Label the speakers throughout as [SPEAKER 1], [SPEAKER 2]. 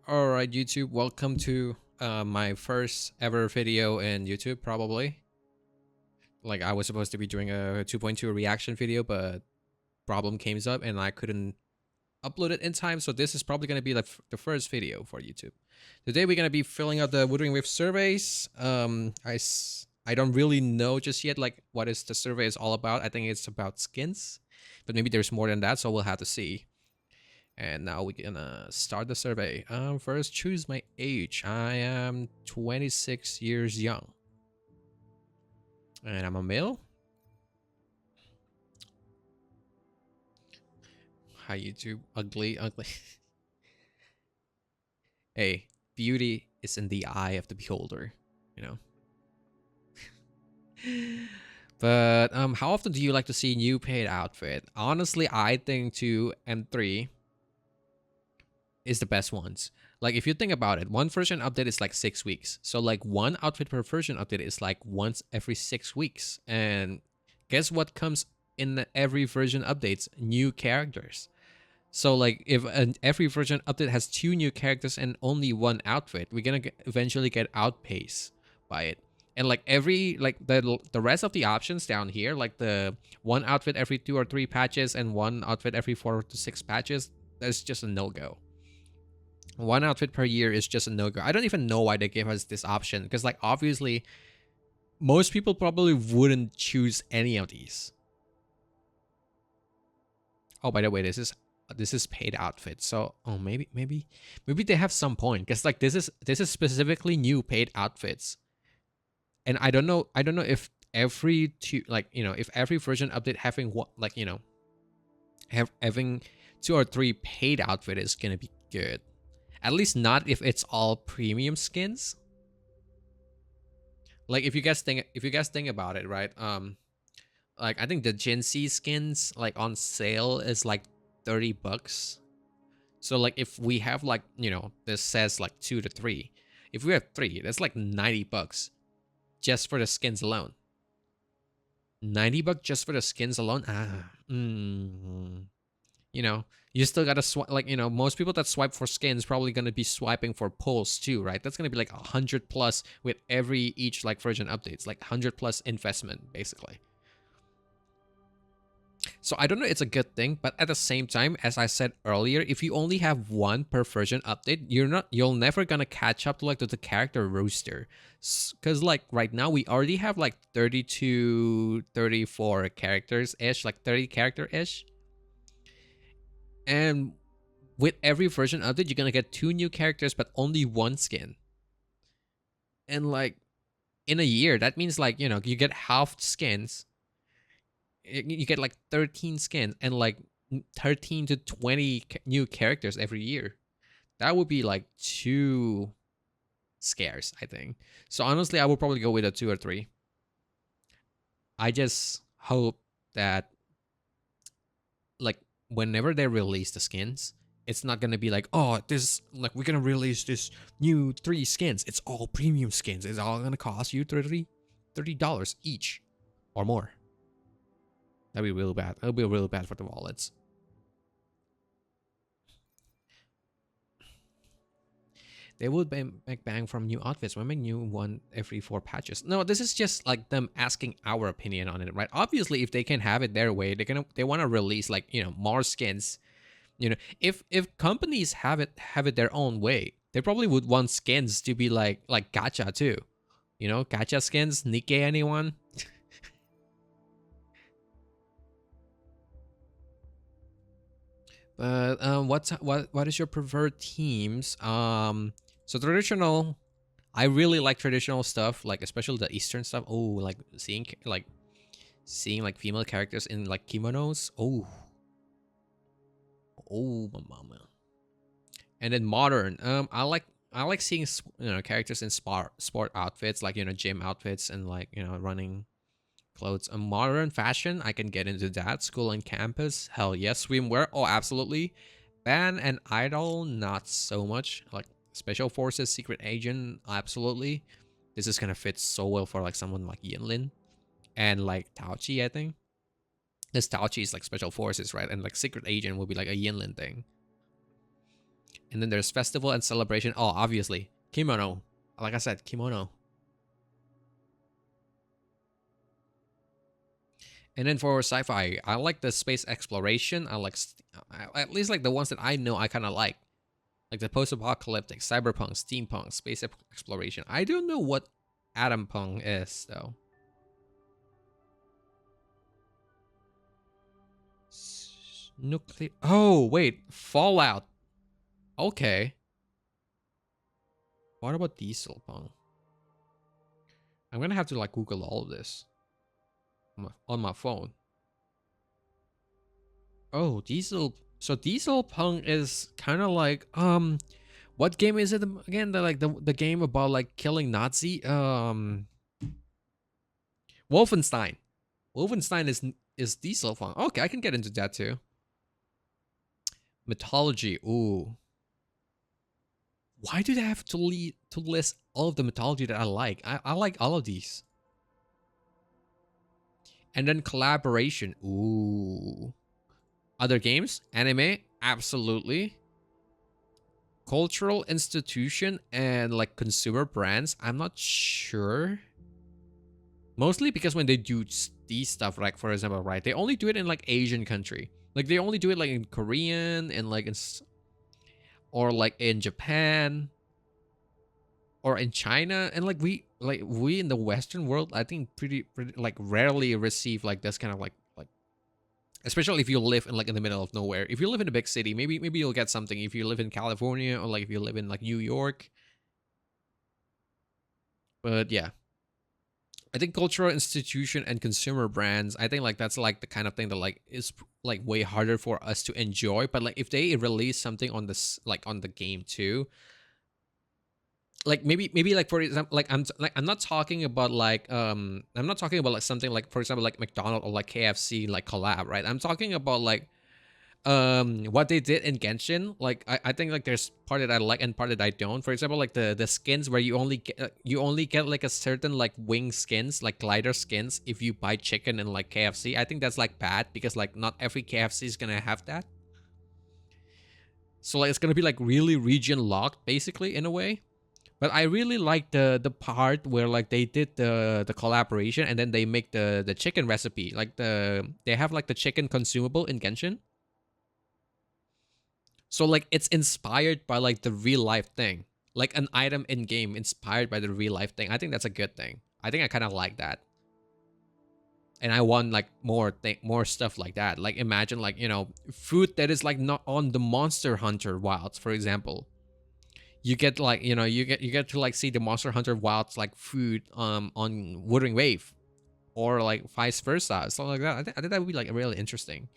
[SPEAKER 1] Alright, YouTube, welcome to my first ever video in YouTube, probably. Like, I was supposed to be doing a 2.2 reaction video, but problem came up and I couldn't upload it in time, so this is probably going to be the first video for YouTube. Today we're going to be filling out the Wuthering with surveys. I don't really know just yet, like, what is the survey is all about. I think it's about skins, but maybe there's more than that, so we'll have to see. And now we're gonna start the survey. First, choose my age. I am 26 years young. And I'm a male. Hi, YouTube. Ugly, ugly. Hey, beauty is in the eye of the beholder, you know? But how often do you like to see new paid outfit? Honestly, I think 2 and 3 is the best ones. Like, if you think about it, one version update is like 6 weeks. So like one outfit per version update is like once every 6 weeks. And guess what comes in every version updates? New characters. So like if every version update has 2 new characters and only one outfit, we're gonna eventually get outpaced by it. And like the rest of the options down here, like the one outfit every 2 or 3 patches and one outfit every 4 to 6 patches, that's just a no-go. One outfit per year is just a no-go. I don't even know why they gave us this option, because like obviously most people probably wouldn't choose any of these. Oh, by the way, this is paid outfit. So maybe they have some point, because like this is specifically new paid outfits. And I don't know if every if every version update having what, like, having 2 or 3 paid outfit is gonna be good. At least not if it's all premium skins. Like if you guys think about it, right? Like I think the Gen Z skins like on sale is like $30. So like if we have like, this says like 2 to 3. If we have 3, that's like $90 just for the skins alone. $90 just for the skins alone? You still gotta swipe. Like, most people that swipe for skins probably gonna be swiping for pulls too, right? That's gonna be like 100 plus with each like version updates, like 100 plus investment basically. So I don't know, it's a good thing, but at the same time, as I said earlier, if you only have one per version update, you'll never gonna catch up to like the character roster, because like right now we already have like 32, 34 characters ish, like 30 character ish. And with every version update, you're gonna get 2 new characters, but only 1 skin. And like in a year, that means like, you get half skins. You get like 13 skins and like 13 to 20 new characters every year. That would be like too scarce, I think. So honestly, I would probably go with a 2 or 3. I just hope that like whenever they release the skins, it's not gonna be like, oh, this, like, we're gonna release this new 3 skins. It's all premium skins. It's all gonna cost you $30 each or more. That'd be real bad. That'll be real bad for the wallets. They would make bang from new outfits. We're making new one every 4 patches. No, this is just like them asking our opinion on it, right? Obviously, if they can have it their way, they want to release like, more skins. If companies have it their own way, they probably would want skins to be like gacha too. Gacha skins, Nikkei anyone? But what is your preferred teams? So traditional, I really like traditional stuff, like especially the Eastern stuff. Oh, like seeing female characters in like kimonos. Oh, my mama. And then modern, I like seeing characters in sport outfits, like gym outfits and like running clothes. A modern fashion, I can get into that. School and campus, hell yes. Swimwear, oh absolutely. Band and idol, not so much. Like special forces, secret agent, absolutely. This is gonna fit so well for like someone like Yinlin and like Taochi, I think. This Taochi is like special forces, right? And like secret agent will be like a Yinlin thing. And then there's festival and celebration. Oh, obviously, kimono. Like I said, kimono. And then for sci-fi, I like the space exploration. I like at least like the ones that I know I kind of like the post-apocalyptic, cyberpunk, steampunk, space exploration. I don't know what atom punk is though. Nuclear. Oh wait, Fallout. Okay. What about diesel punk? I'm gonna have to like Google all of this on my phone. Oh, diesel. So diesel punk is kind of like what game is it again? The game about like killing Nazi Wolfenstein. Wolfenstein is diesel punk. Okay, I can get into that too. Mythology. Ooh. Why do they have to list all of the mythology that I like? I like all of these. And then collaboration. Ooh. Other games? Anime? Absolutely. Cultural institution and like consumer brands? I'm not sure. Mostly because when they do these stuff, like for example, right, they only do it in like Asian country. Like they only do it like in Korean and like in or like in Japan or in China, and like we in the Western world, I think pretty like rarely receive like this kind of like especially if you live in like in the middle of nowhere. If you live in a big city, maybe you'll get something. If you live in California or like if you live in like New York, but yeah, I think cultural institution and consumer brands, I think like that's like the kind of thing that like is like way harder for us to enjoy. But like if they release something on this like on the game too, like maybe like for example like I'm not talking about like I'm not talking about like something like for example like McDonald's or like KFC like collab, right? I'm talking about like what they did in Genshin. Like I think like there's part that I like and part that I don't. For example, like the skins where you only get like a certain like wing skins, like glider skins if you buy chicken in like KFC. I think that's like bad because like not every KFC is gonna have that. So like it's gonna be like really region locked basically in a way. But I really like the part where like they did the collaboration and then they make the chicken recipe. Like they have like the chicken consumable in Genshin. So like it's inspired by like the real life thing. Like an item in game inspired by the real life thing. I think that's a good thing. I think I kind of like that. And I want like more stuff like that. Like imagine like, you know, food that is like not on the Monster Hunter wilds, for example. You get like, you know, you get to like see the Monster Hunter wilds like food on Wuthering Wave or like vice versa, something like that. I think that would be like really interesting.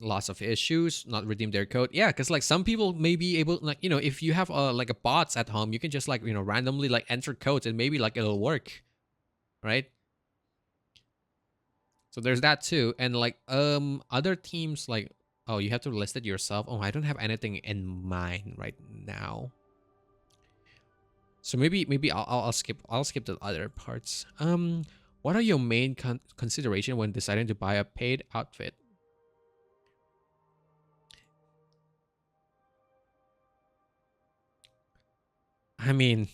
[SPEAKER 1] Lots of issues, not redeem their code. Yeah, because like some people may be able, like, you know, if you have like a bots at home, you can just like, you know, randomly like enter codes and maybe like it'll work, right? So there's that too. And like other teams like, oh, you have to list it yourself. Oh, I don't have anything in mind right now. So maybe I'll skip the other parts. What are your main consideration when deciding to buy a paid outfit? I mean,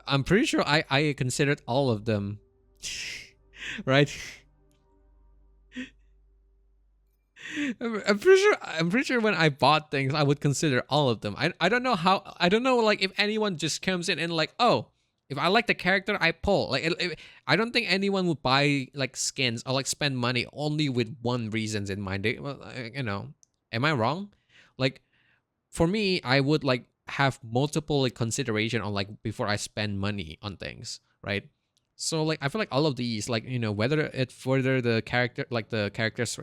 [SPEAKER 1] I'm pretty sure I considered all of them, right? I'm pretty sure when I bought things, I would consider all of them. I don't know how. I don't know like if anyone just comes in and like, oh, if I like the character, I pull. Like I don't think anyone would buy like skins or like spend money only with one reasons in mind. Well, you know, am I wrong? Like for me, I would like have multiple like consideration on like before I spend money on things, right? So like I feel like all of these, like, you know, whether it further the character, like the characters,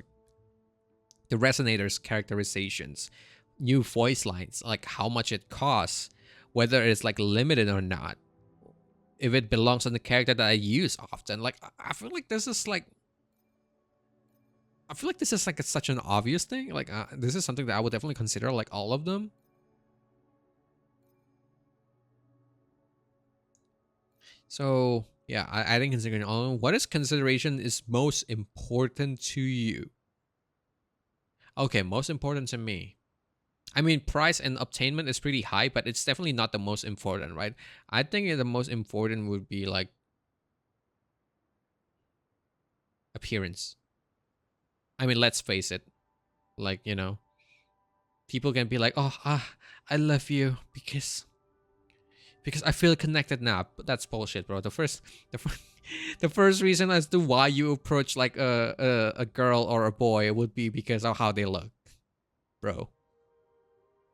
[SPEAKER 1] the resonators characterizations, new voice lines, like how much it costs, whether it's like limited or not, if it belongs on the character that I use often. Like I feel like this is like I feel like this is like such an obvious thing. Like this is something that I would definitely consider like all of them. So yeah, I think considering all, what is consideration is most important to you? Okay, most important to me. I mean, price and obtainment is pretty high, but it's definitely not the most important, right? I think the most important would be like appearance. I mean, let's face it. Like, people can be like, "Oh, I love you because I feel connected now." But that's bullshit, bro. The first, the first reason as to why you approach like a girl or a boy would be because of how they look, bro.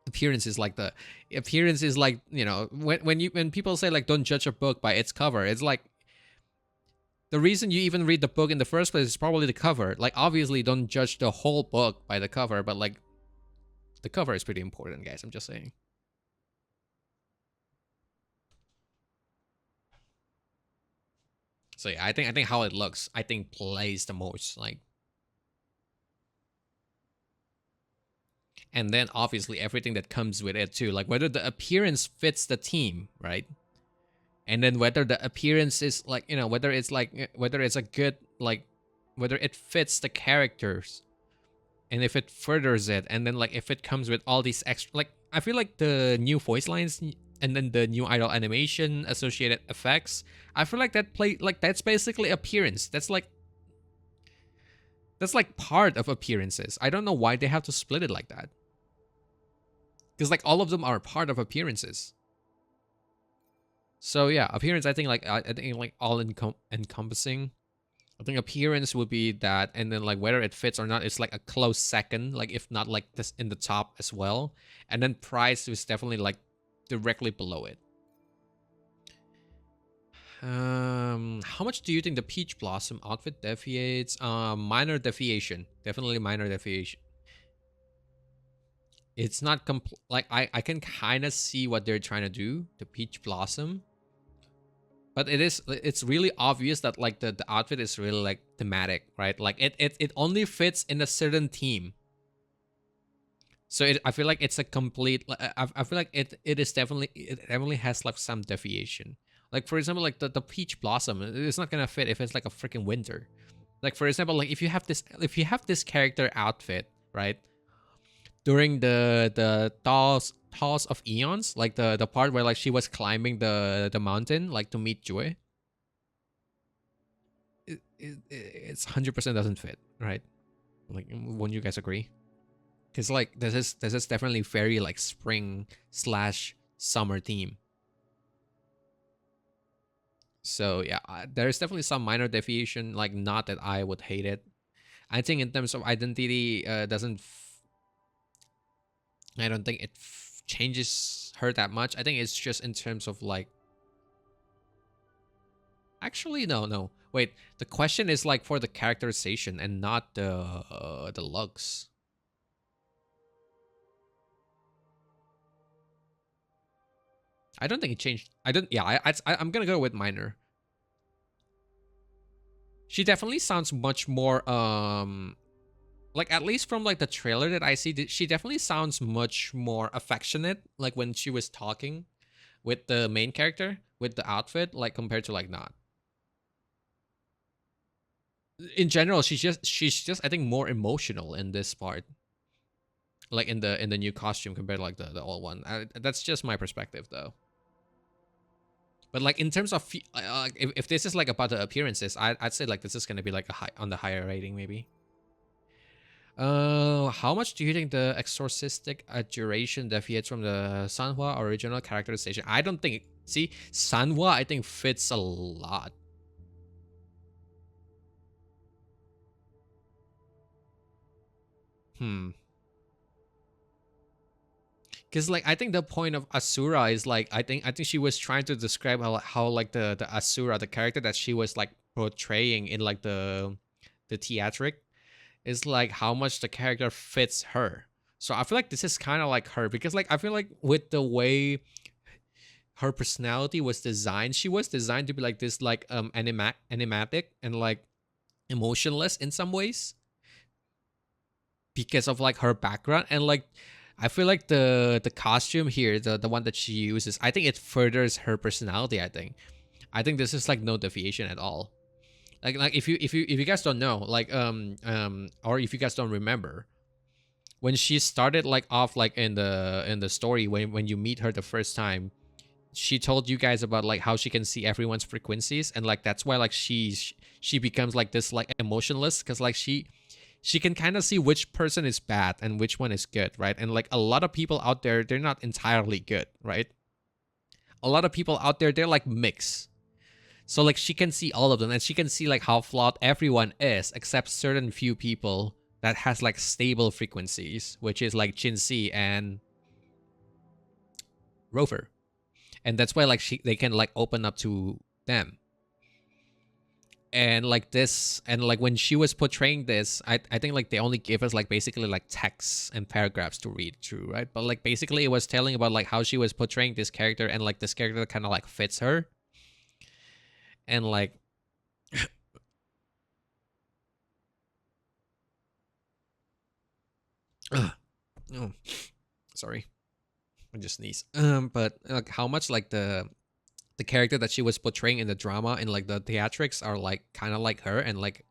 [SPEAKER 1] Appearance is like the appearance is like, when people say like don't judge a book by its cover, it's like the reason you even read the book in the first place is probably the cover. Like, obviously don't judge the whole book by the cover, but like the cover is pretty important, guys. I'm just saying. So yeah, I think how it looks, I think plays the most. Like, and then obviously everything that comes with it too, like whether the appearance fits the team, right? And then whether the appearance is like, whether it's like, whether it's a good, like, whether it fits the characters, and if it furthers it, and then like if it comes with all these extra, like, I feel like the new voice lines and then the new idol animation associated effects, I feel like that's basically appearance. That's like part of appearances. I don't know why they have to split it like that, because like all of them are part of appearances. So yeah, appearance, I think, like, I think like all encompassing. I think appearance would be that, and then like whether it fits or not, it's like a close second, like if not like this in the top as well. And then price is definitely like directly below it. How much do you think the peach blossom outfit deviates? Minor deviation, definitely minor deviation. It's not like I can kind of see what they're trying to do, the peach blossom, but it's really obvious that like the outfit is really like thematic, right? Like it only fits in a certain theme. So I feel like it's a complete, I feel like it definitely has like some deviation. Like, for example, like the peach blossom, it's not gonna fit if it's like a freaking winter. Like, for example, like if you have this character outfit, right, during the toss of eons, like the part where like she was climbing the mountain like to meet Joy, it's 100% doesn't fit, right? Like, won't you guys agree? Because like this is definitely very like spring slash summer theme. So yeah, there's definitely some minor deviation. Like, not that I would hate it. I think in terms of identity, doesn't. I don't think it changes her that much. I think it's just in terms of like. Actually, no, no. Wait, the question is like for the characterization and not the looks. I don't think it changed. I don't. Yeah, I'm gonna go with minor. She definitely sounds much more like, at least from like the trailer that I see, she definitely sounds much more affectionate, like when she was talking with the main character with the outfit, like compared to like not. In general, she's just I think more emotional in this part, like in the new costume compared to like the old one. That's just my perspective though. But like in terms of if this is like about the appearances, I'd say like this is gonna be like a high on the higher rating maybe. How much do you think the exorcistic duration deviates from the Sanhua original characterization? I don't think. See, Sanhua I think fits a lot. Hmm. Because like I think the point of Asura is like I think she was trying to describe how like the Asura, the character that she was like portraying in like the theatric, is like how much the character fits her. So I feel like this is kind of like her, because like I feel like with the way her personality was designed, she was designed to be like this like animatic and like emotionless in some ways because of like her background. And like I feel like the costume here, the one that she uses, I think it furthers her personality. I think this is like no deviation at all. Like if you guys don't know, like or if you guys don't remember, when she started like off like in the story, when you meet her the first time, she told you guys about like how she can see everyone's frequencies, and like that's why like she becomes like this like emotionless, because like she can kind of see which person is bad and which one is good, right? And like a lot of people out there, they're not entirely good, right? A lot of people out there, they're like mixed. So like she can see all of them, and she can see like how flawed everyone is except certain few people that has like stable frequencies, which is like Jinxie and Rover. And that's why like they can like open up to them. And like this, and like when she was portraying this, I think like they only gave us like basically like texts and paragraphs to read through, right? But like basically it was telling about like how she was portraying this character, and like this character kind of like fits her. And like oh, sorry, I just sneeze. But like how much like the character that she was portraying in the drama and like the theatrics are like kind of like her, and like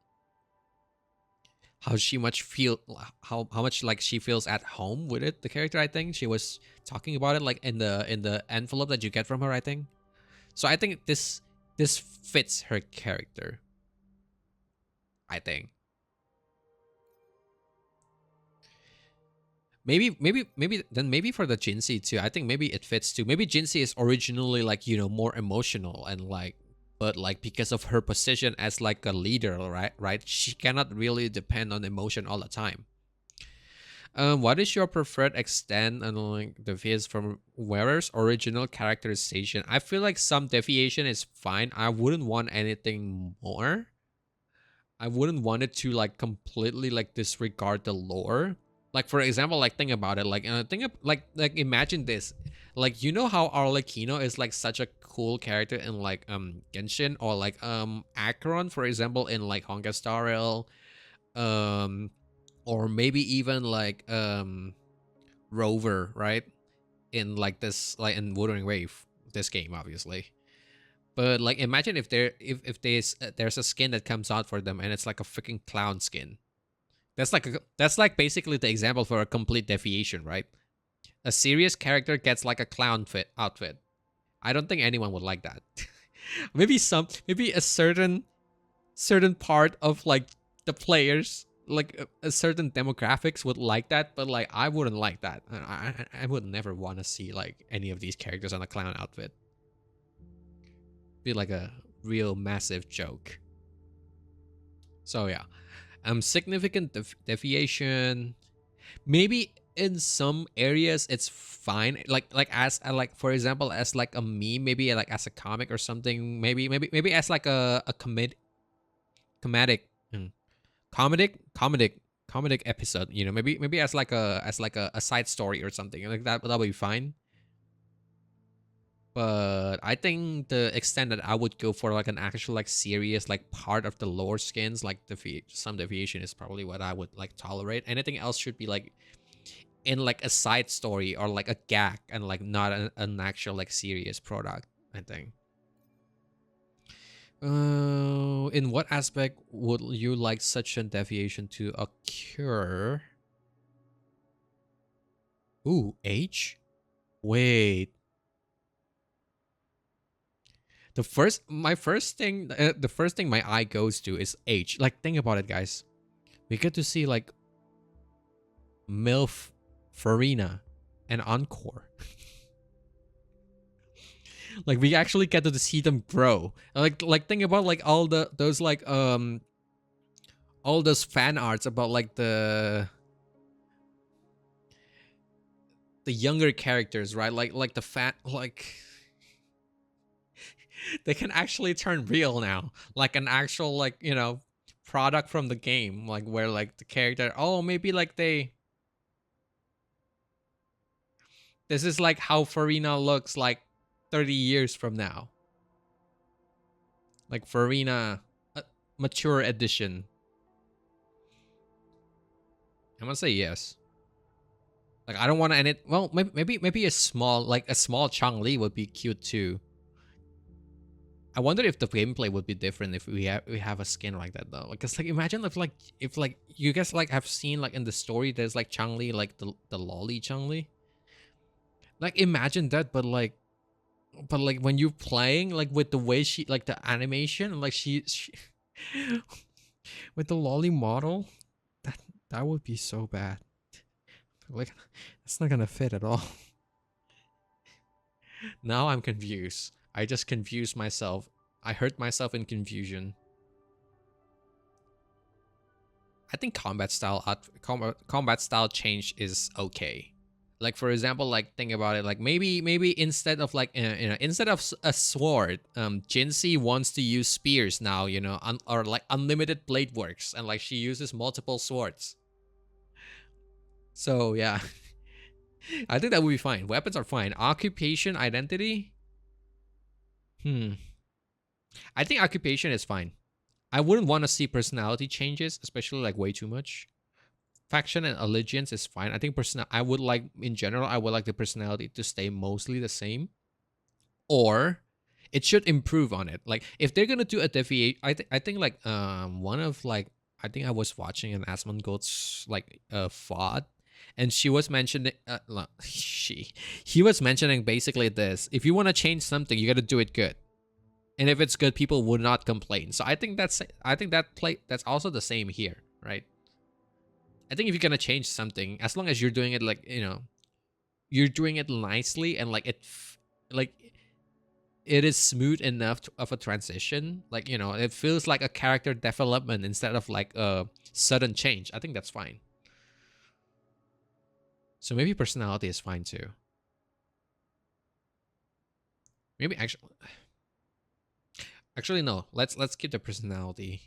[SPEAKER 1] how she much feel, how much like she feels at home with it, the character. I think she was talking about it like in the envelope that you get from her, I think. So I think this fits her character, I think. Maybe for the Jinxie too. I think maybe it fits too. Maybe Jinxie is originally like, more emotional, and like, but like because of her position as like a leader, right, she cannot really depend on emotion all the time. What is your preferred extent and like deviation from wearer's original characterization? I feel like some deviation is fine. I wouldn't want anything more. I wouldn't want it to like completely like disregard the lore. Like for example, like think about it. Like think of like imagine this. Like how Arlecchino is like such a cool character in like Genshin, or like Acheron, for example, in like Honkai Star Rail, um or maybe even like Rover, right? In like this, like in Wuthering Wave, this game obviously. But like imagine if there's a skin that comes out for them, and it's like a freaking clown skin. That's like basically the example for a complete deviation, right? A serious character gets like a clown fit outfit. I don't think anyone would like that. Maybe a certain part of like the players, like a certain demographics would like that, but like I wouldn't like that. I would never want to see like any of these characters on a clown outfit. Be like a real massive joke. So yeah, significant deviation. Maybe in some areas it's fine. Like as like for example as like a meme, maybe like as a comic or something. Maybe as like a comedic, mm, comedic episode. Maybe as like a side story or something like that. That'll be fine. But I think the extent that I would go for like an actual like serious like part of the lore skins, like some deviation is probably what I would like tolerate. Anything else should be like in like a side story or like a gag, and like not an actual like serious product, I think. In what aspect would you like such a deviation to occur? Ooh, age? Wait. The first thing my eye goes to is age. Like, think about it, guys. We get to see like MILF, Farina, and Encore. Like, we actually get to see them grow. Like think about like all those like all those fan arts about like the younger characters, right? Like the fan, like they can actually turn real now, like an actual like product from the game, like where like the character, oh maybe like this is like how Farina looks like 30 years from now, like Farina, mature edition. I'm gonna say yes. Like I don't want to end it. Well, maybe a small Chang Li would be cute too. I wonder if the gameplay would be different if we have a skin like that though. Because like imagine if you guys like have seen like in the story there's like Changli, like the lolly Changli. Like imagine that, but like when you're playing like with the way she like the animation like she with the lolly model, that that would be so bad. Like that's not gonna fit at all. Now I'm confused. I just confused myself. I hurt myself in confusion. I think combat style change is okay. Like for example, like think about it. Like maybe instead of like instead of a sword, Jinxie wants to use spears now. Or like unlimited blade works, and like she uses multiple swords. So yeah, I think that would be fine. Weapons are fine. Occupation, identity. Hmm. I think occupation is fine. I wouldn't want to see personality changes, especially like way too much. Faction and allegiance is fine. I think I would like in general. I would like the personality to stay mostly the same, or it should improve on it. Like if they're gonna do a deviation, I think like one of like I think I was watching an Asmongold's like FOD, and she was mentioning he was mentioning basically this: if you want to change something, you got to do it good. And if it's good, people would not complain. So I think that's also the same here, right? I think if you're gonna change something, as long as you're doing it like you're doing it nicely and like like it is smooth enough of a transition, like it feels like a character development instead of like a sudden change. I think that's fine. So maybe personality is fine too. Maybe actually no. Let's keep the personality.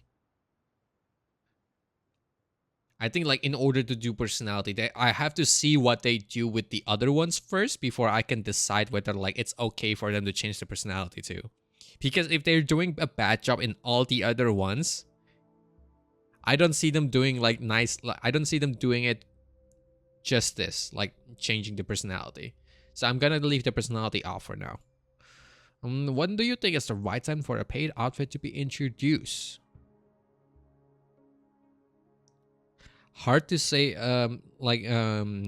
[SPEAKER 1] I think like in order to do personality, I have to see what they do with the other ones first before I can decide whether like it's okay for them to change the personality too. Because if they're doing a bad job in all the other ones, I don't see them doing like I don't see them doing it justice, like changing the personality. So I'm gonna leave the personality off for now. When do you think is the right time for a paid outfit to be introduced? Hard to say.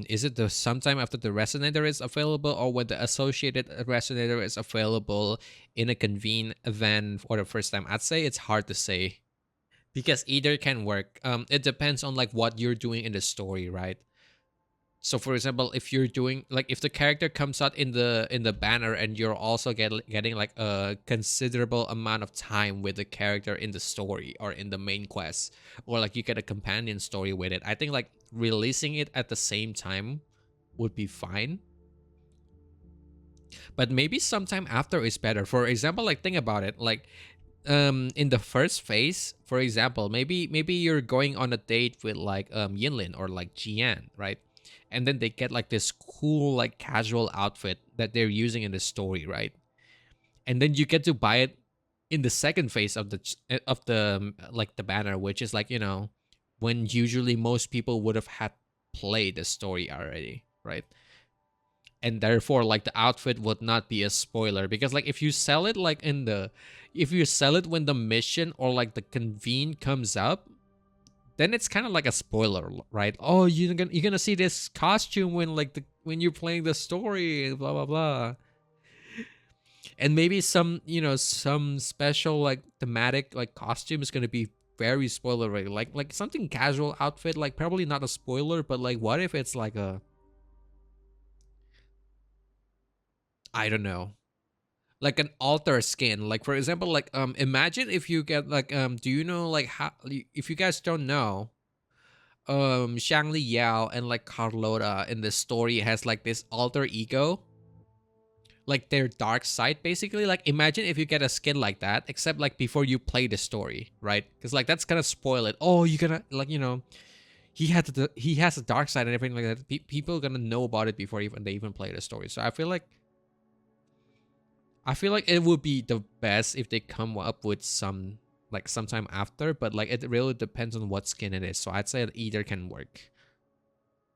[SPEAKER 1] Is it the sometime after the resonator is available, or when the associated resonator is available in a convened event for the first time? I'd say it's hard to say because either can work. It depends on like what you're doing in the story, right? So for example, if you're doing like if the character comes out in the banner and you're also getting like a considerable amount of time with the character in the story or in the main quest, or like you get a companion story with it, I think like releasing it at the same time would be fine. But maybe sometime after is better. For example, like think about it, like in the first phase, for example, maybe you're going on a date with like Yinlin or like Jian, right? And then they get like this cool like casual outfit that they're using in the story, right? And then you get to buy it in the second phase of the like the banner, which is like when usually most people would have had played the story already, right? And therefore like the outfit would not be a spoiler, because like if you sell it like if you sell it when the mission or like the convene comes up, then it's kind of like a spoiler, right? Oh, you're gonna see this costume when you're playing the story, blah blah blah. And maybe some special like thematic like costume is gonna be very spoilery, like something casual outfit, like probably not a spoiler, but like what if it's like a, I don't know, like an alter skin, like for example, like imagine if you get like do you know like how, if you guys don't know, Shangli Yao and like Carlota in the story has like this alter ego, like their dark side basically. Like imagine if you get a skin like that, except like before you play the story, right? Because like that's gonna spoil it. Oh, you're gonna like he has a dark side and everything like that. People gonna know about it before even they even play the story. So I feel like it would be the best if they come up with some like sometime after, but like it really depends on what skin it is. So I'd say either can work.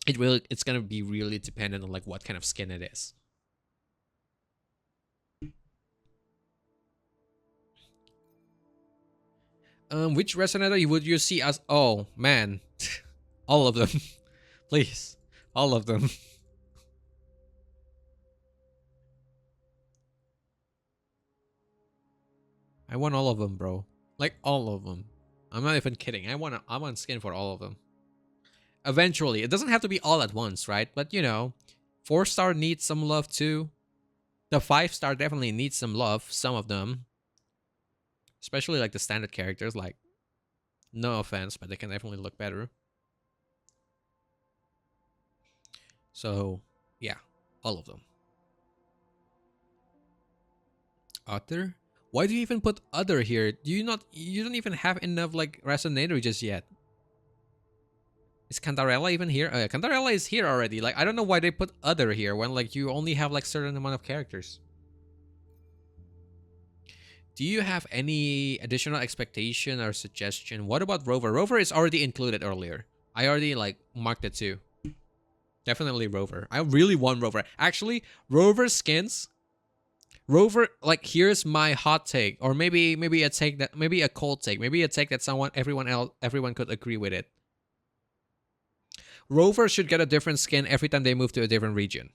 [SPEAKER 1] It's gonna be really dependent on like what kind of skin it is. Which resonator would you see as? Oh man, all of them, please, all of them. I want all of them, bro. Like all of them. I'm not even kidding. I want skin for all of them. Eventually, it doesn't have to be all at once, right? But you know, 4-star needs some love too. The 5-star definitely needs some love. Some of them, especially like the standard characters. Like, no offense, but they can definitely look better. So, yeah, all of them. Other? Why do you even put other here? Do you not? You don't even have enough like resonator just yet. Is Cantarella even here? Cantarella is here already. Like, I don't know why they put other here when like you only have like certain amount of characters. Do you have any additional expectation or suggestion? What about Rover? Rover is already included earlier. I already like marked it too. Definitely Rover. I really want Rover. Actually, Rover skins. Rover, like here's my hot take, or maybe a take that maybe a cold take, maybe a take that everyone could agree with it. Rover should get a different skin every time they move to a different region.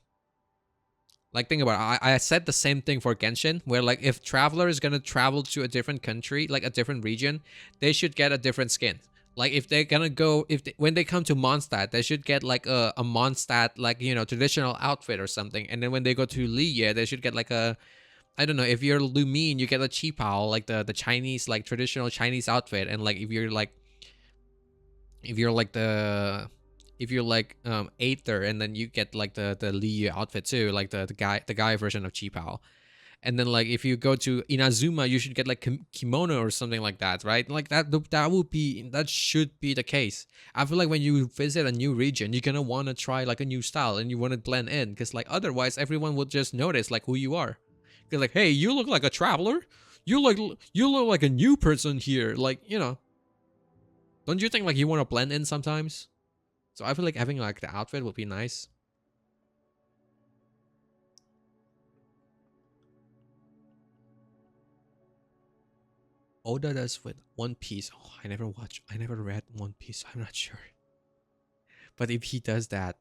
[SPEAKER 1] Like think about it. I said the same thing for Genshin, where like if Traveler is gonna travel to a different country, like a different region, they should get a different skin. Like if they're gonna go, when they come to Mondstadt, they should get like a Mondstadt like you know traditional outfit or something. And then when they go to Liye, they should get like a, I don't know, if you're Lumine, you get a Qipao, like the Chinese like traditional Chinese outfit. And like if you're like the if you're like Aether, and then you get like the Liu outfit too, like the guy version of Qipao. And then like if you go to Inazuma, you should get like kimono or something like that, right? Like that should be the case. I feel like when you visit a new region, you're gonna want to try like a new style and you want to blend in, because like otherwise everyone will just notice like who you are. Because like, hey, you look like a traveler. You look like a new person here. Like, you know, don't you think like you want to blend in sometimes? So I feel like having like the outfit would be nice. Oda does with One Piece. Oh, I never read One Piece, so I'm not sure. But if he does that,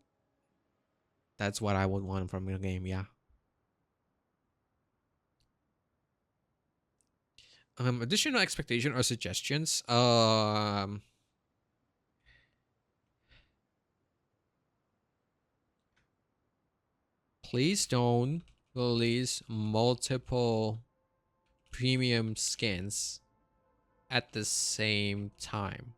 [SPEAKER 1] that's what I would want from the game, yeah. Additional expectation or suggestions. Please don't release multiple premium skins at the same time.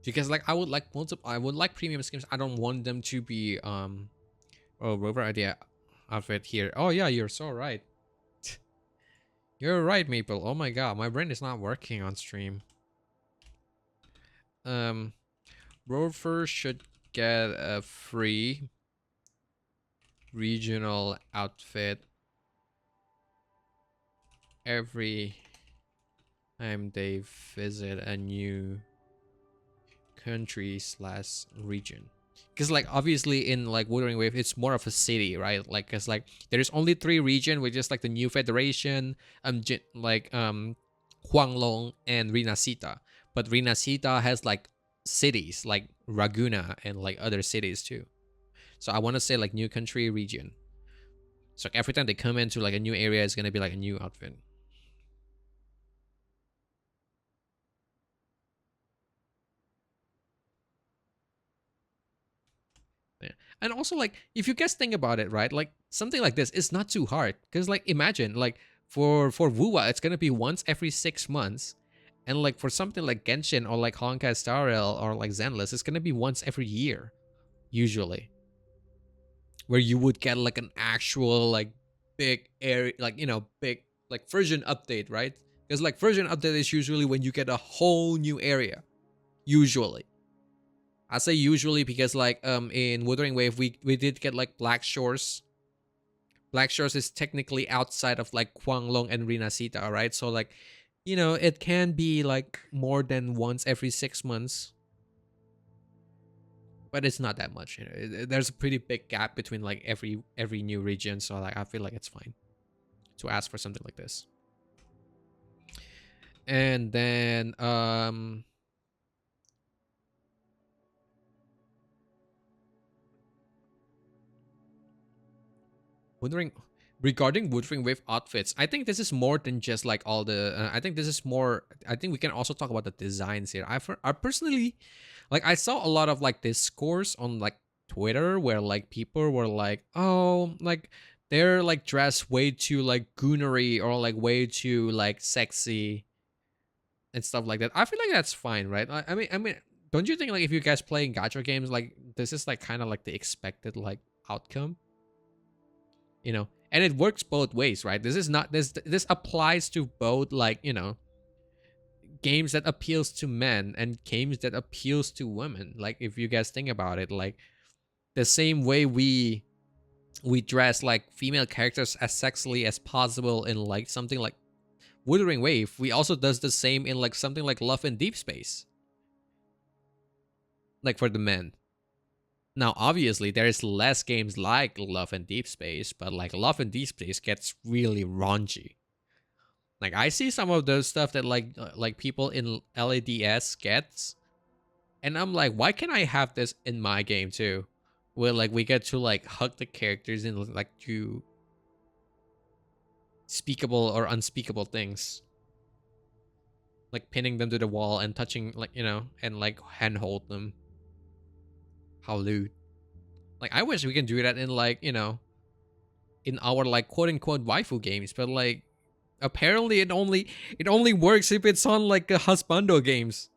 [SPEAKER 1] Because like I would like premium skins. I don't want them to be oh, Rover idea outfit here. Oh yeah, you're so right. You're right, Maple. Oh my god, my brain is not working on stream. Rover should get a free regional outfit every time they visit a new country slash region. Because like obviously in like Wuthering Wave, it's more of a city, right? Like because like there's only 3 region, which is like the New Federation, Huanglong and Rinasita. But Rinasita has like cities like Raguna and like other cities too. So I want to say like new country region. So every time they come into like a new area, it's gonna be like a new outfit. Yeah. And also like if you guys think about it, right? Like something like this is not too hard. Because like imagine like for Wuwa, it's gonna be once every 6 months. And like for something like Genshin or like Honkai Star Rail or like Zenless, it's gonna be once every year, usually. Where you would get like an actual like big area, like you know, big like version update, right? Because like version update is usually when you get a whole new area. Usually. I say usually because like in Wuthering Wave we did get like Black Shores. Black Shores is technically outside of like Huanglong and Rinasita, right? So like it can be like more than once every 6 months, but it's not that much. There's a pretty big gap between like every new region, so like I feel like it's fine to ask for something like this. And then wondering regarding Wuthering Wave outfits, I think this is more than just like all the. I think this is more. I think we can also talk about the designs here. I personally, like, I saw a lot of like discourse on like Twitter where like people were like, oh, like they're like dressed way too like goonery or like way too like sexy and stuff like that. I feel like that's fine, right? I mean, don't you think like if you guys playing gacha games, like this is like kind of like the expected like outcome? And it works both ways, right? This applies to both, like, games that appeals to men and games that appeals to women. Like, if you guys think about it, like the same way we dress like female characters as sexily as possible in like something like Wuthering Wave, we also does the same in like something like Love in Deep Space, like for the men. Now, obviously, there's less games like Love and Deep Space, but like Love and Deep Space gets really raunchy. Like I see some of those stuff that like people in LADS gets, and I'm like, why can't I have this in my game too? Where like we get to like hug the characters and like do speakable or unspeakable things, like pinning them to the wall and touching, like, and like handhold them. How lewd! Like I wish we can do that in like in our like quote unquote waifu games, but like apparently it only works if it's on like a husbando games.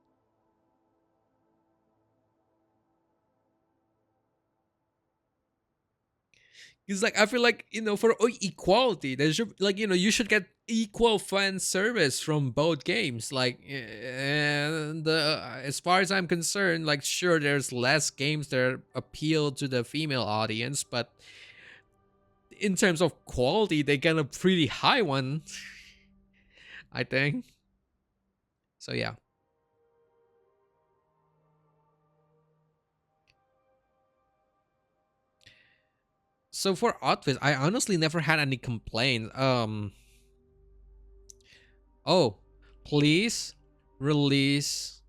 [SPEAKER 1] It's like I feel like for equality, there should like you should get equal fan service from both games. Like, and as far as I'm concerned, like sure, there's less games that appeal to the female audience, but in terms of quality, they get a pretty high one, I think. So yeah. So for outfits, I honestly never had any complaints. Oh, please release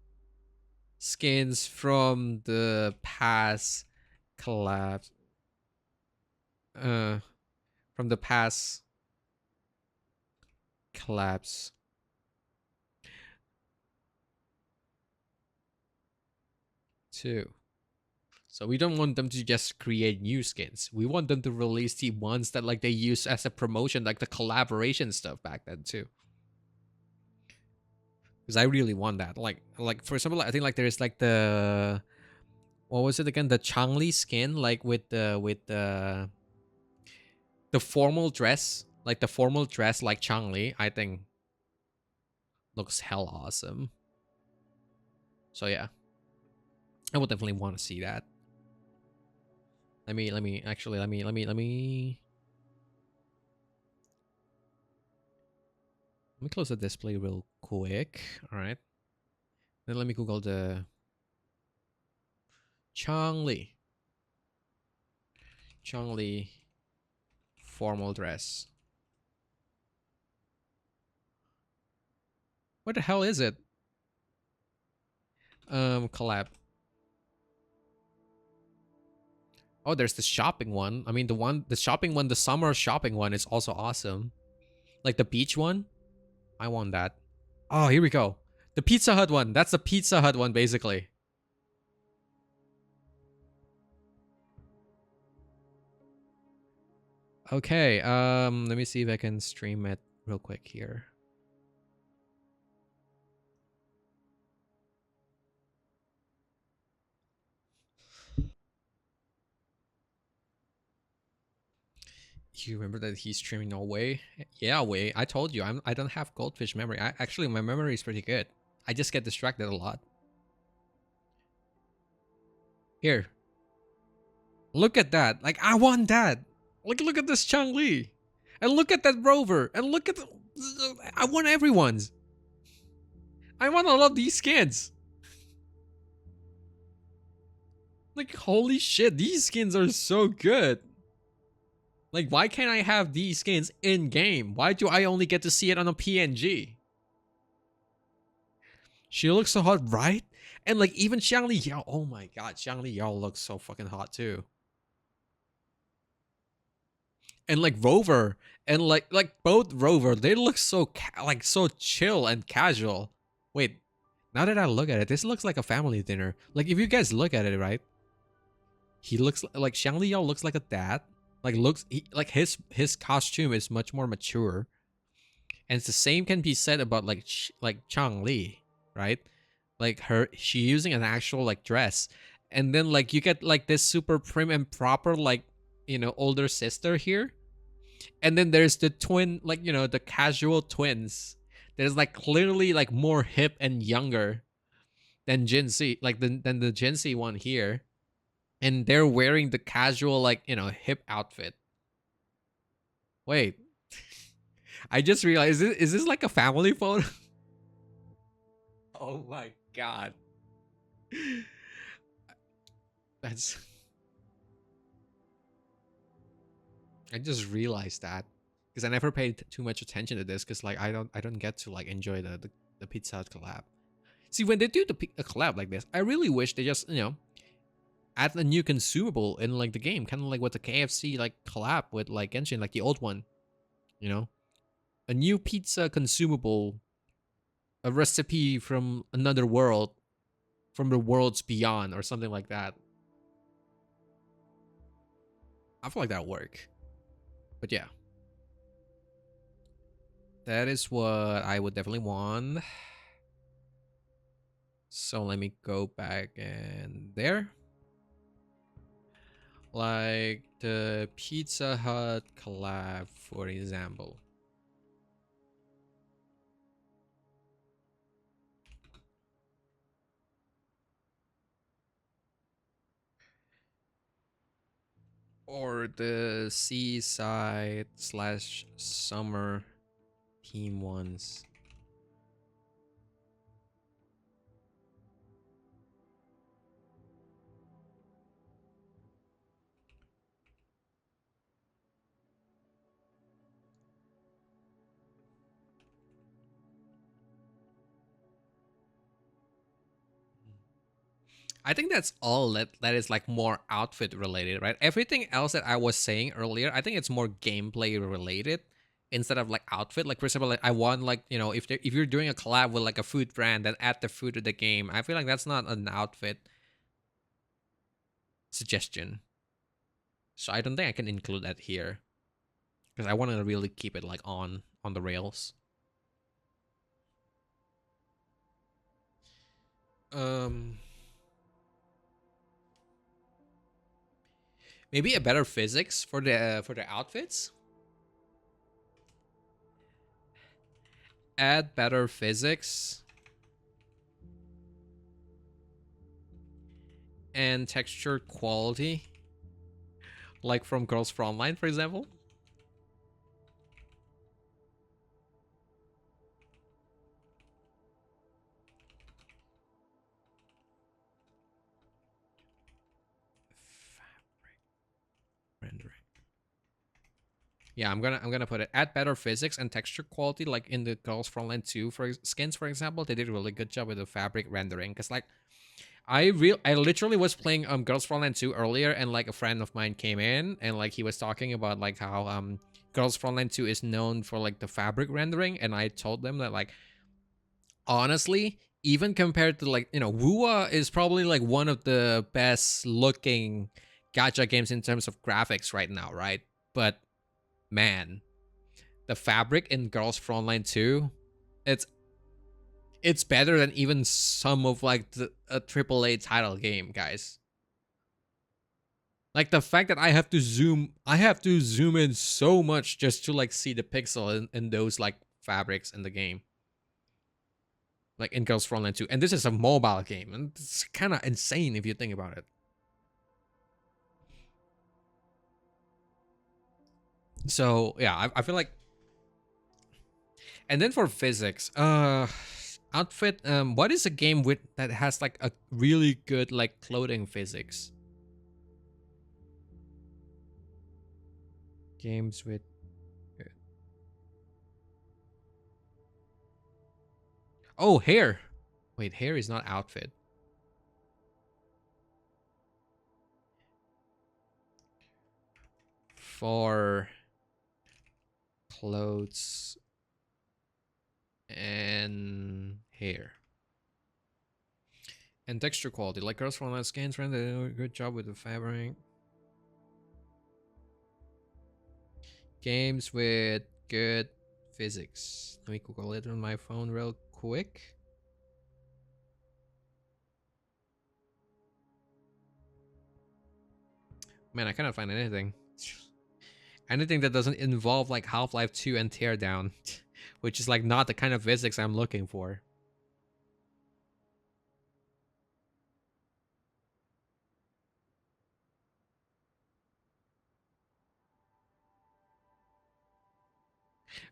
[SPEAKER 1] skins from the past collabs. Uh, from the past collabs too. So we don't want them to just create new skins. We want them to release the ones that like they use as a promotion, like the collaboration stuff back then too. Because I really want that. Like for example, I think like there's like the what was it again? The Changli skin, like with the formal dress, like the formal dress like Changli, I think looks hell awesome. So yeah, I would definitely want to see that. Let me close the display real quick. All right. Then let me Google the Changli. Changli formal dress. What the hell is it? Collab. Oh, there's the shopping one. I mean, the shopping one, the summer shopping one is also awesome. Like the beach one. I want that. Oh, here we go. The Pizza Hut one. That's the Pizza Hut one, basically. Okay, let me see if I can stream it real quick here. You remember that he's streaming away? Yeah, way. I told you, I don't have goldfish memory. Actually, my memory is pretty good. I just get distracted a lot. Here. Look at that. Like, I want that. Like, look at this Changli. And look at that Rover. And look at I want everyone's. I want all of these skins. Like, holy shit, these skins are so good. Like, why can't I have these skins in game? Why do I only get to see it on a PNG? She looks so hot, right? And like even Xiangli Yao, oh my god, Xiangli Yao looks so fucking hot too. And like Rover, and like both Rover, they look so like so chill and casual. Wait, now that I look at it, this looks like a family dinner. Like if you guys look at it, right? He looks like Xiangli Yao looks like a dad. Like like his costume is much more mature, and it's the same can be said about like Chang Li, right? Like she using an actual like dress, and then like you get like this super prim and proper like older sister here, and then there's the twin like the casual twins. There's like clearly like more hip and younger than Gen Z, like than the Gen Z one here, and they're wearing the casual like hip outfit. Wait, I just realized is this like a family photo? Oh my god. That's I just realized that because I never paid too much attention to this because like I don't get to like enjoy the Pizza Hut collab. See, when they do a collab like this, I really wish they just add a new consumable in like the game, kind of like what the KFC like collab with like Genshin, like the old one, you know, a new pizza consumable, a recipe from another world, from the worlds beyond, or something like that. I feel like that'll work. But yeah, that is what I would definitely want. So let me go back and there. Like the Pizza Hut collab, for example. Or the seaside slash summer team ones. I think that's all that is like more outfit related, right? Everything else that I was saying earlier, I think it's more gameplay related instead of like outfit. Like for example, like I want like if you're doing a collab with like a food brand, then add the food to the game. I feel like that's not an outfit suggestion, so I don't think I can include that here because I want to really keep it like on the rails. Um, maybe a better physics for the outfits. Add better physics and texture quality, like from Girls Frontline, for example. Fabric rendering. Yeah, I'm gonna put it add better physics and texture quality, like in the Girls Frontline 2 for skins, for example. They did a really good job with the fabric rendering, because like I literally was playing Girls Frontline 2 earlier, and like a friend of mine came in and like he was talking about like how Girls Frontline 2 is known for like the fabric rendering, and I told them that like honestly, even compared to like Wua is probably like one of the best looking gacha games in terms of graphics right now, right? But man, the fabric in Girls Frontline 2, it's it's better than even some of like a AAA title game, guys. Like the fact that I have to zoom in so much just to like see the pixel in those like fabrics in the game. Like in Girls Frontline 2. And this is a mobile game, and it's kind of insane if you think about it. So yeah, I feel like, and then for physics, Outfit. What is a game with that has like a really good like clothing physics? Games with. Oh, hair. Wait, hair is not outfit. For clothes and hair. And texture quality. Like girls from my skins, friend, they do a good job with the fabric. Games with good physics. Let me Google it on my phone real quick. Man, I cannot find anything. Anything that doesn't involve like Half-Life 2 and Teardown, which is like not the kind of physics I'm looking for.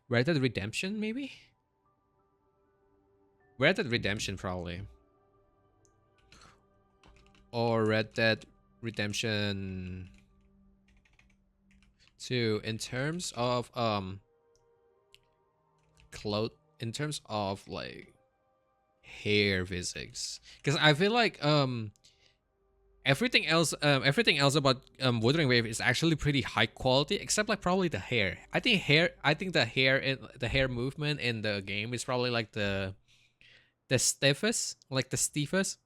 [SPEAKER 1] Red Dead Redemption, maybe? Red Dead Redemption, probably. Or Red Dead Redemption 2. In terms of in terms of like hair physics, because I feel like everything else about Wuthering Wave is actually pretty high quality, except like probably the hair. I think the hair movement in the game is probably like the stiffest, like the stiffest,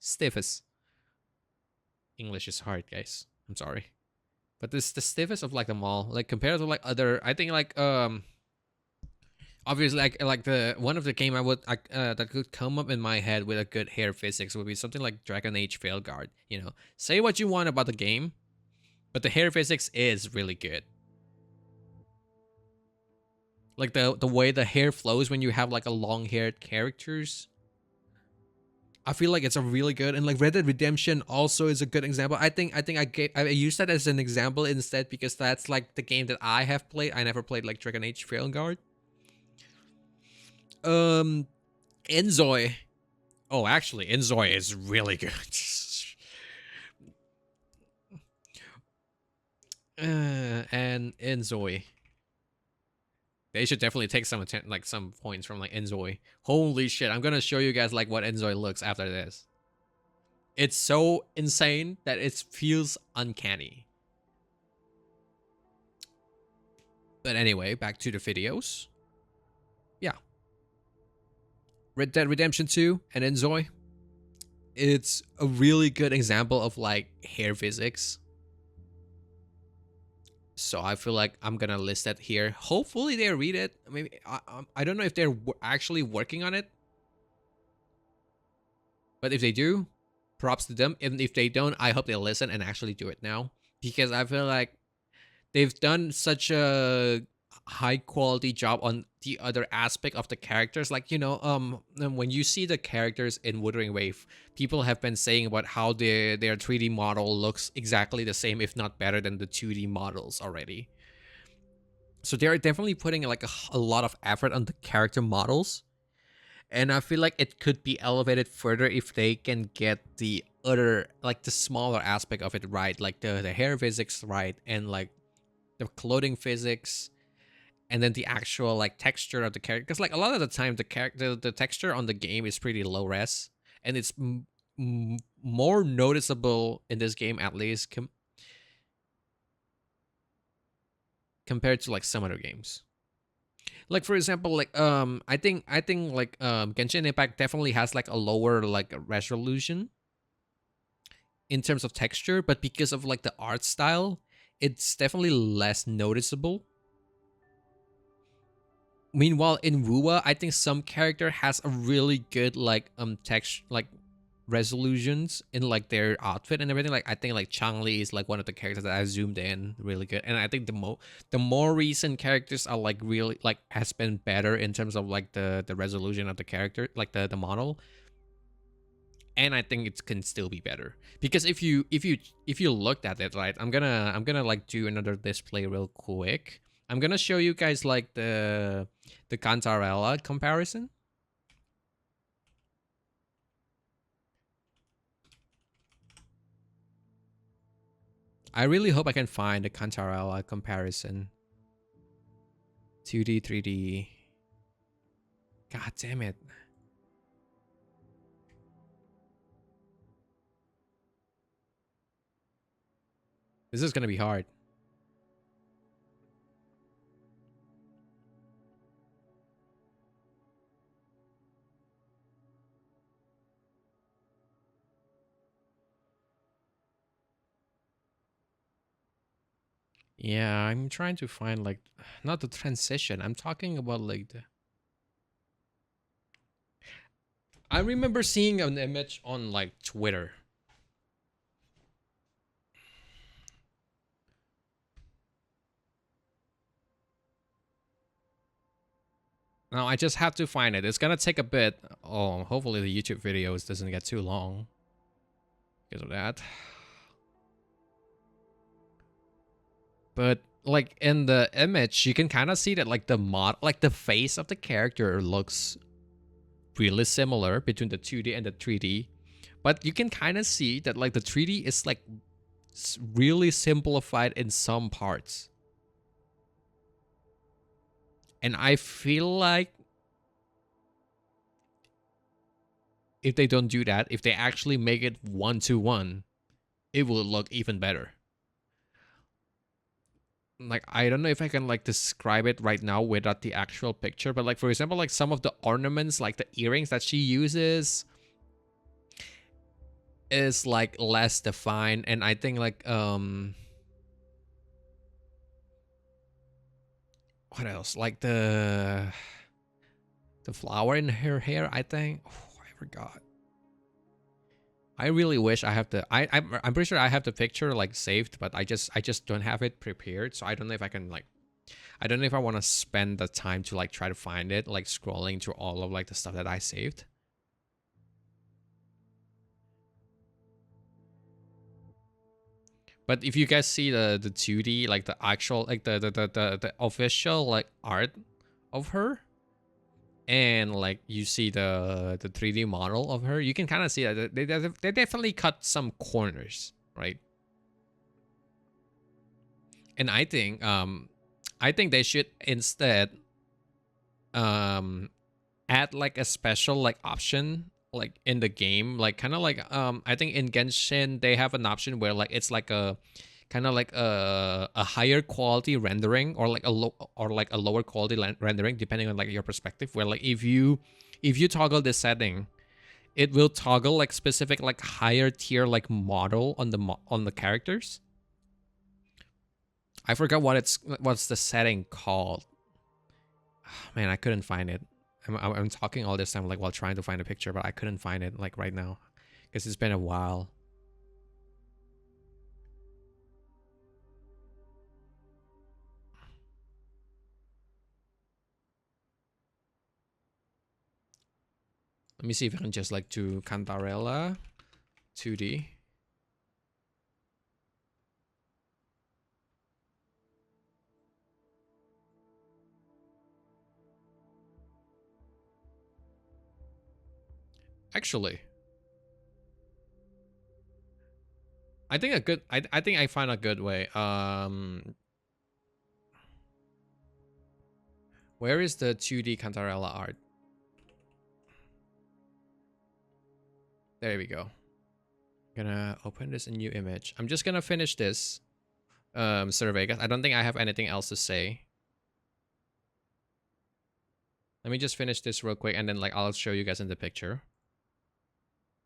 [SPEAKER 1] stiffest. English is hard, guys. I'm sorry, but this the stiffest of like them all. Like compared to like other, I think like obviously like the one of the game that could come up in my head with a good hair physics would be something like Dragon Age Veilguard. You know, say what you want about the game, but the hair physics is really good. Like the way the hair flows when you have like a long haired characters. I feel like it's a really good, and like Red Dead Redemption also is a good example. I used that as an example instead because that's like the game that I have played. I never played like Dragon Age Veilguard. Um Enzoy. Oh, actually, Enzoy is really good. And Enzoy. They should definitely take like some points from like Enzoy. Holy shit, I'm gonna show you guys like what Enzoy looks after this. It's so insane that it feels uncanny. But anyway, back to the videos. Yeah. Red Dead Redemption 2 and Enzoy. It's a really good example of like hair physics. So I feel like I'm gonna list that here. Hopefully they read it. Maybe I don't know if they're actually working on it, but if they do, props to them. And if they don't, I hope they listen and actually do it now, because I feel like they've done such a high quality job on the other aspect of the characters. Like, you know, when you see the characters in Wuthering Wave, people have been saying about how their 3D model looks exactly the same, if not better than the 2D models already. So they're definitely putting like a lot of effort on the character models. And I feel like it could be elevated further if they can get the other, like the smaller aspect of it right, like the hair physics right, and like the clothing physics, and then the actual like texture of the character. Because like a lot of the time, the texture on the game is pretty low res, and it's more noticeable in this game at least compared to like some other games. Like for example, like I think like Genshin Impact definitely has like a lower like resolution in terms of texture, but because of like the art style, it's definitely less noticeable. Meanwhile, in Wuwa, I think some character has a really good like text like resolutions in like their outfit and everything. Like I think like Changli is like one of the characters that I zoomed in really good, and I think the more recent characters are like really like has been better in terms of like the resolution of the character, like the model. And I think it can still be better, because if you looked at it right, I'm gonna like do another display real quick. I'm gonna show you guys like the Cantarella comparison. I really hope I can find a Cantarella comparison. 2D, 3D. God damn it. This is gonna be hard. Yeah, I'm trying to find like not the transition. I'm talking about like the I remember seeing an image on like Twitter. Now I just have to find it. It's gonna take a bit. Oh, hopefully the YouTube videos doesn't get too long because of that. But like in the image, you can kind of see that like like the face of the character looks really similar between the 2D and the 3D. But you can kind of see that like the 3D is like really simplified in some parts. And I feel like if they don't do that, if they actually make it 1-to-1, it will look even better. Like I don't know if I can like describe it right now without the actual picture, but like for example, like some of the ornaments, like the earrings that she uses is like less defined, and I think like what else? Like the flower in her hair, I think. Oh, I forgot. I really wish I have the I'm pretty sure I have the picture like saved, but I just don't have it prepared, so I don't know if I can like I don't know if I want to spend the time to like try to find it, like scrolling through all of like the stuff that I saved. But if you guys see the 2D, like the actual like the official like art of her, and like you see the 3D model of her, you can kind of see that they definitely cut some corners, right? And I think they should instead um add like a special like option like in the game, like kind of like I think in Genshin they have an option where like it's like a kind of like a higher quality rendering or like a low or like a lower quality rendering depending on like your perspective, where like if you toggle this setting, it will toggle like specific like higher tier like model on the on the characters. I forgot what's the setting called. Man, I couldn't find it. I'm talking all this time like while trying to find a picture, but I couldn't find it like right now because it's been a while. Let me see if I can just like do Cantarella 2D. Actually, I think a good I think I found a good way. Where is the 2D Cantarella art? There we go. Gonna open this a new image. I'm just gonna finish this survey because I don't think I have anything else to say. Let me just finish this real quick and then like I'll show you guys in the picture.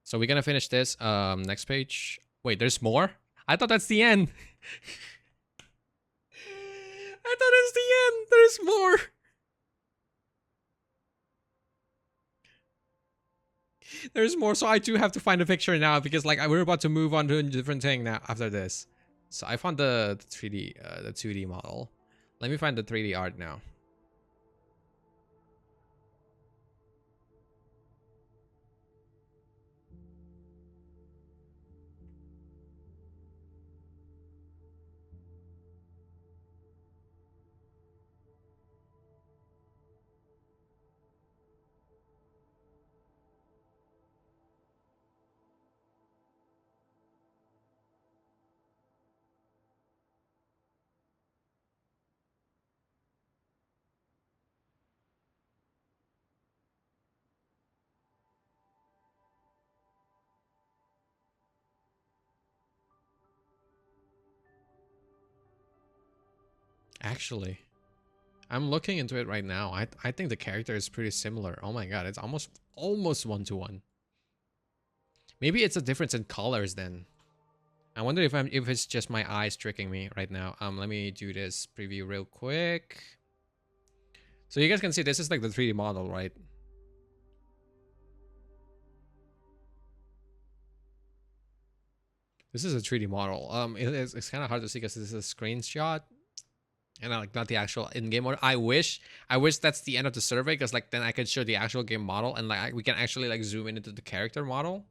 [SPEAKER 1] So we're gonna finish this. Next page. Wait, there's more? I thought that's the end. I thought it's the end. There's more. There's more. So I do have to find a picture now because like we're about to move on to a different thing now after this. So I found the 3D, the 2D model. Let me find the 3D art now. Actually, I'm looking into it right now. I think the character is pretty similar. Oh my god, it's almost one to one. Maybe it's a difference in colors then. I wonder if it's just my eyes tricking me right now. Let me do this preview real quick. So you guys can see this is like the 3D model, right? This is a 3D model. It's kind of hard to see because this is a screenshot, and like not the actual in-game model. I wish that's the end of the survey, because like then I could show the actual game model, and like we can actually like zoom in into the character model.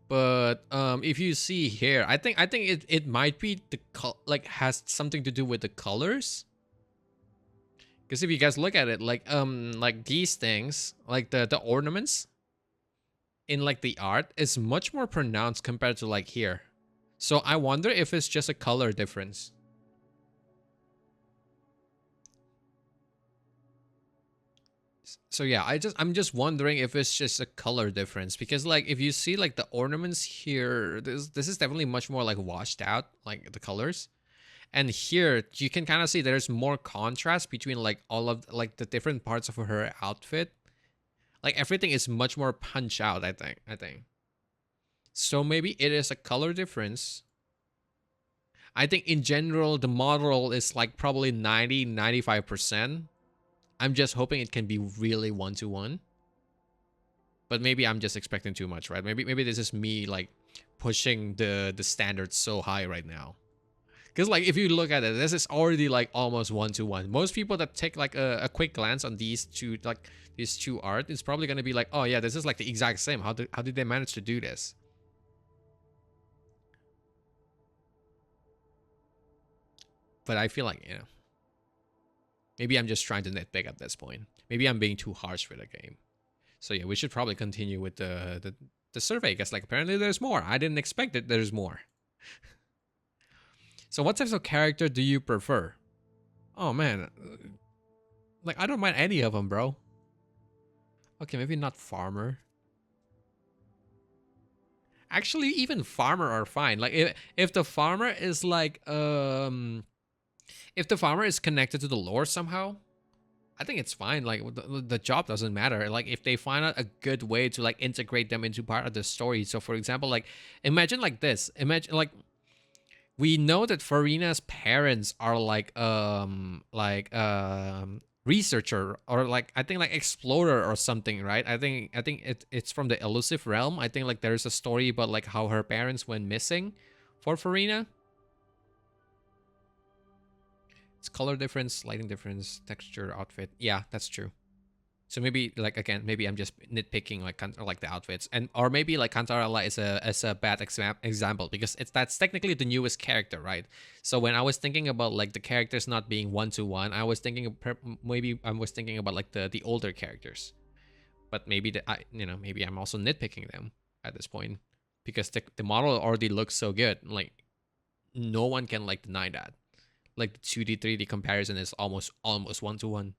[SPEAKER 1] But if you see here, I think it might be the like has something to do with the colors. Because if you guys look at it, like these things, like the ornaments in like the art is much more pronounced compared to like here. So I wonder if it's just a color difference. So yeah, I'm just wondering if it's just a color difference, because like if you see like the ornaments here, this is definitely much more like washed out, like the colors. And here you can kind of see there's more contrast between like all of like the different parts of her outfit. Like everything is much more punch out, I think. So maybe it is a color difference. I think in general the model is like probably 95%. I'm just hoping it can be really one to one. But maybe I'm just expecting too much, right? Maybe this is me like pushing the standards so high right now. Because like if you look at it, this is already like almost one to one. Most people that take like a quick glance on these two art is probably gonna be like, oh yeah, this is like the exact same. How did they manage to do this? But I feel like, maybe I'm just trying to nitpick at this point. Maybe I'm being too harsh with the game. So yeah, we should probably continue with the survey, because like apparently there's more. I didn't expect that there's more. So what types of character do you prefer? Oh man, like I don't mind any of them, bro. Okay, maybe not farmer. Actually, even farmer are fine. Like if the farmer is like if the farmer is connected to the lore somehow, I think it's fine. Like the job doesn't matter. Like if they find out a good way to like integrate them into part of the story. So for example, like imagine like this. Imagine like we know that Farina's parents are researcher, or like I think like explorer or something, right? I think it's from the elusive realm. I think like there's a story about like how her parents went missing for Farina. It's color difference, lighting difference, texture, outfit. Yeah, that's true. So maybe like again, maybe I'm just nitpicking like the outfits, and or maybe like Kantarella is a bad example, because that's technically the newest character, right? So when I was thinking about like the characters not being one to one, I was thinking maybe I was thinking about like the older characters, but maybe maybe I'm also nitpicking them at this point, because the model already looks so good. Like no one can like deny that. Like the 2D 3D comparison is almost one to one.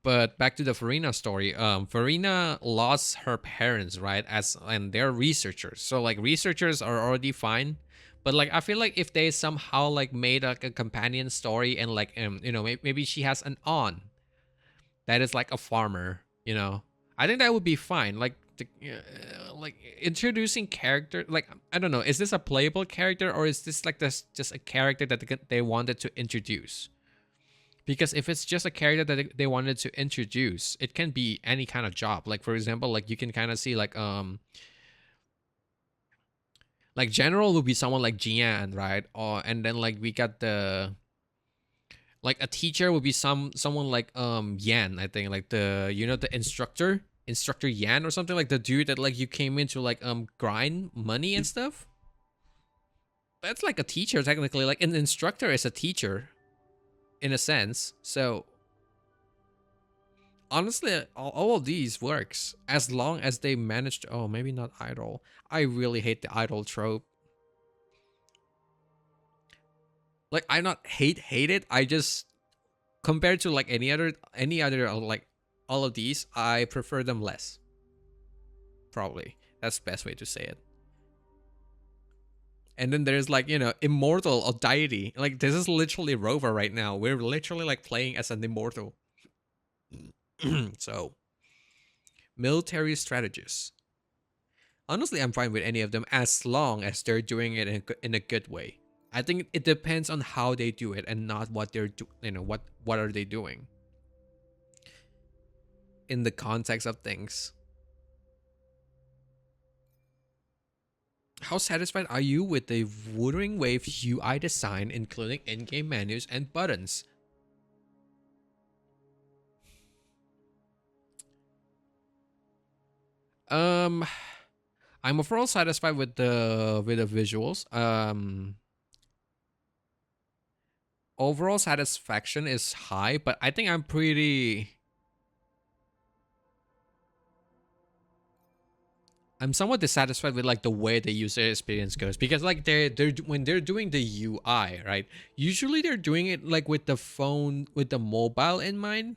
[SPEAKER 1] But back to the Farina story. Farina lost her parents, right? And they're researchers. So like researchers are already fine. But like I feel like if they somehow like made like a companion story, and like maybe she has an aunt that is like a farmer, I think that would be fine. Like like introducing character, like I don't know, is this a playable character, or is this like this just a character that they wanted to introduce? Because if it's just a character that they wanted to introduce, it can be any kind of job. Like for example, like you can kind of see like general would be someone like Jian, right? Or and then like we got the like a teacher would be someone like Yan, I think, like the instructor Yan, or something, like the dude that like you came in to like grind money and stuff. That's like a teacher technically. Like an instructor is a teacher in a sense. So honestly, all of these works as long as they manage to. Oh, maybe not idol. I really hate the idol trope. Like I not hate it. I just, compared to like any other like all of these, I prefer them less. Probably that's the best way to say it. And then there's like, immortal or deity. Like this is literally Rover right now. We're literally like playing as an immortal. So, military strategists. Honestly, I'm fine with any of them as long as they're doing it in a good way. I think it depends on how they do it and not what they're what are they doing in the context of things. How satisfied are you with the Wuthering Waves UI design, including in-game menus and buttons? Um, I'm overall satisfied with the visuals. Overall satisfaction is high, but I think I'm somewhat dissatisfied with like the way the user experience goes, because like they're when they're doing the UI, right? Usually they're doing it like with the phone, with the mobile in mind,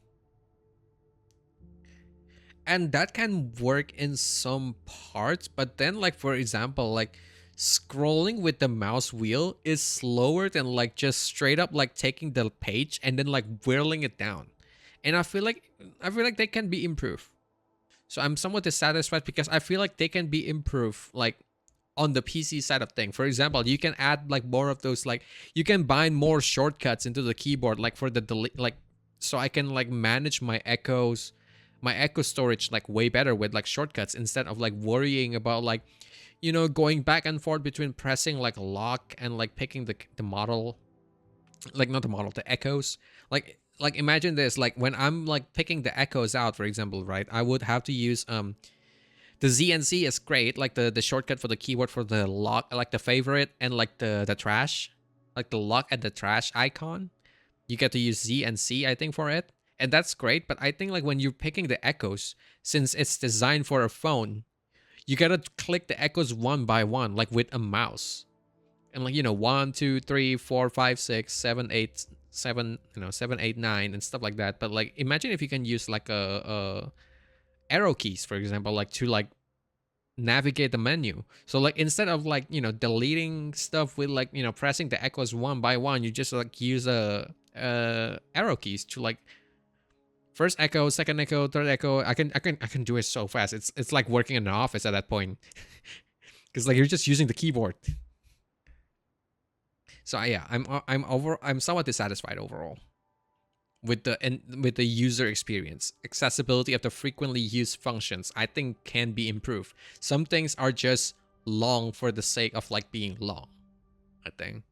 [SPEAKER 1] and that can work in some parts, but then like for example, like scrolling with the mouse wheel is slower than like just straight up like taking the page and then like whirling it down. And I feel like they can be improved. So I'm somewhat dissatisfied because I feel like they can be improved like on the PC side of thing. For example, you can add like more of those, like you can bind more shortcuts into the keyboard, like for the delete, like so I can like manage my echo storage like way better with like shortcuts instead of like worrying about like going back and forth between pressing like lock and like picking the model, like not the model, the echoes. Like imagine this, like when I'm like picking the echoes out, for example, right? I would have to use the ZNC is great, like the shortcut for the keyword for the lock, like the favorite and like the trash, like the lock and the trash icon. You get to use Z and C, I think, for it, and that's great. But I think like when you're picking the echoes, since it's designed for a phone, you gotta click the echoes one by one, like with a mouse, and like 1, 2, 3, 4, 5, 6, 7, 8, 7, 7, 8, 9, and stuff like that. But like imagine if you can use like a arrow keys, for example, like to like navigate the menu. So like instead of like deleting stuff with like pressing the echoes one by one, you just like use a arrow keys to like first echo, second echo, third echo. I can do it so fast. It's like working in an office at that point, because like you're just using the keyboard. So yeah, I'm somewhat dissatisfied overall with the user experience. Accessibility of the frequently used functions, I think, can be improved. Some things are just long for the sake of like being long. I think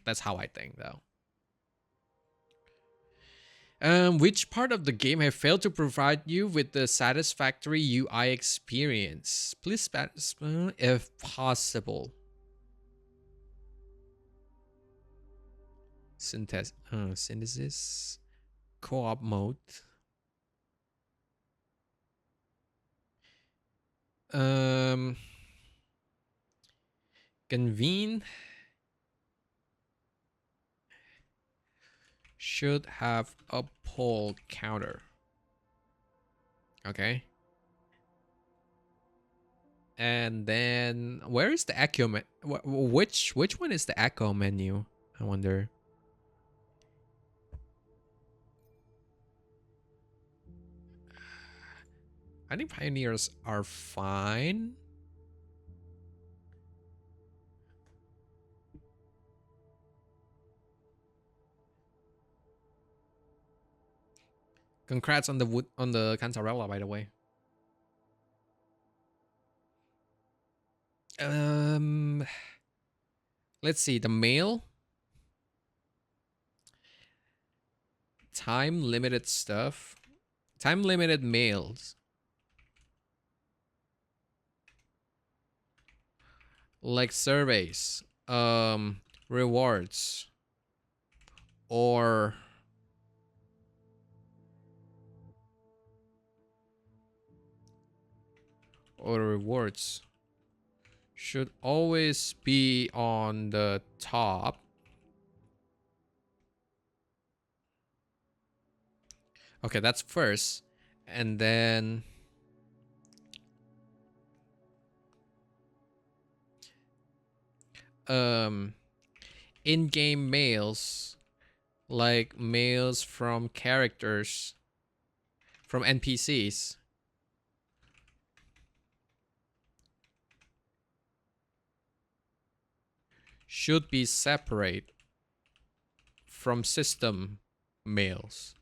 [SPEAKER 1] that's how I think, though. Which part of the game have failed to provide you with the satisfactory UI experience? Please specify if possible. Synthesis, co-op mode. Um, Convene should have a poll counter. Okay. And then where is the echo? Which one is the echo menu? I wonder. I think pioneers are fine. Congrats on the Cantarella, by the way. Um, let's see the mail. Time limited stuff. Time limited mails. Like surveys, rewards, or rewards should always be on the top. Okay, that's first. And then um in-game mails, like mails from characters from NPCs, should be separate from system mails,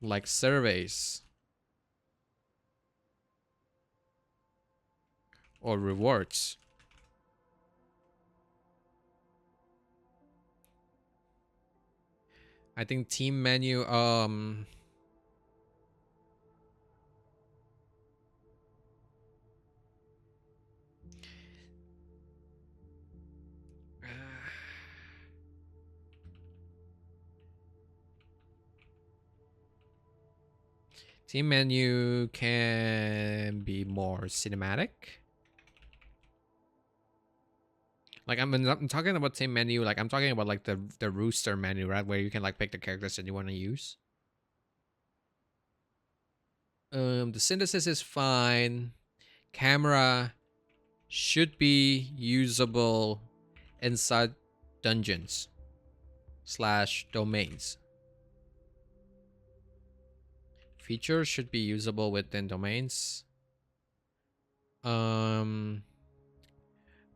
[SPEAKER 1] like surveys or rewards. I think team menu, team menu can be more cinematic. Like I'm talking about team menu, like I'm talking about like the rooster menu, right, where you can like pick the characters that you want to use. The synthesis is fine. Camera should be usable inside dungeons slash domains. Features should be usable within domains.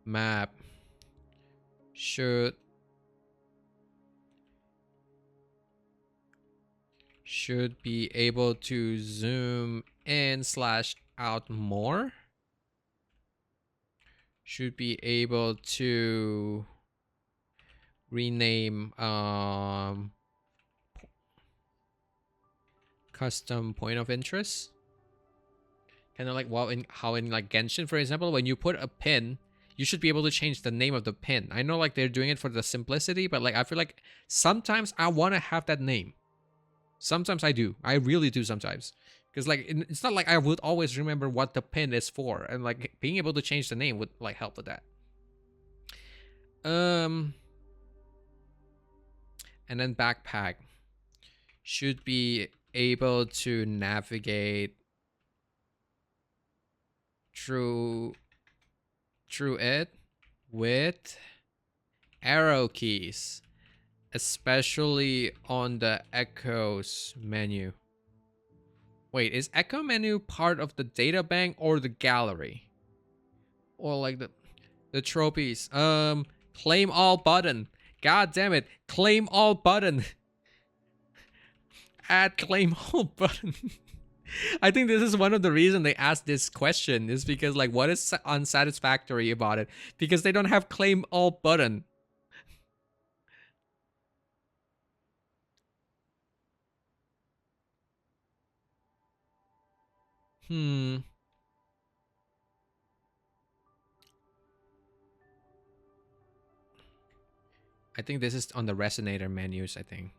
[SPEAKER 1] Map should be able to zoom in slash out more. Should be able to rename custom point of interest. Kind of like how in like Genshin, for example, when you put a pin, you should be able to change the name of the pin. I know like they're doing it for the simplicity, but like I feel like sometimes I want to have that name. Sometimes I do. I really do sometimes. Because like it's not like I would always remember what the pin is for, and like being able to change the name would like help with that. And then backpack should be able to navigate through it with arrow keys, especially on the echoes menu. Wait, is echo menu part of the data bank or the gallery? Or like the trophies? Claim all button. God damn it. Claim all button. Add claim all button. I think this is one of the reasons they asked this question, is because like what is unsatisfactory about it? Because they don't have claim all button. I think this is on the resonator menus, I think.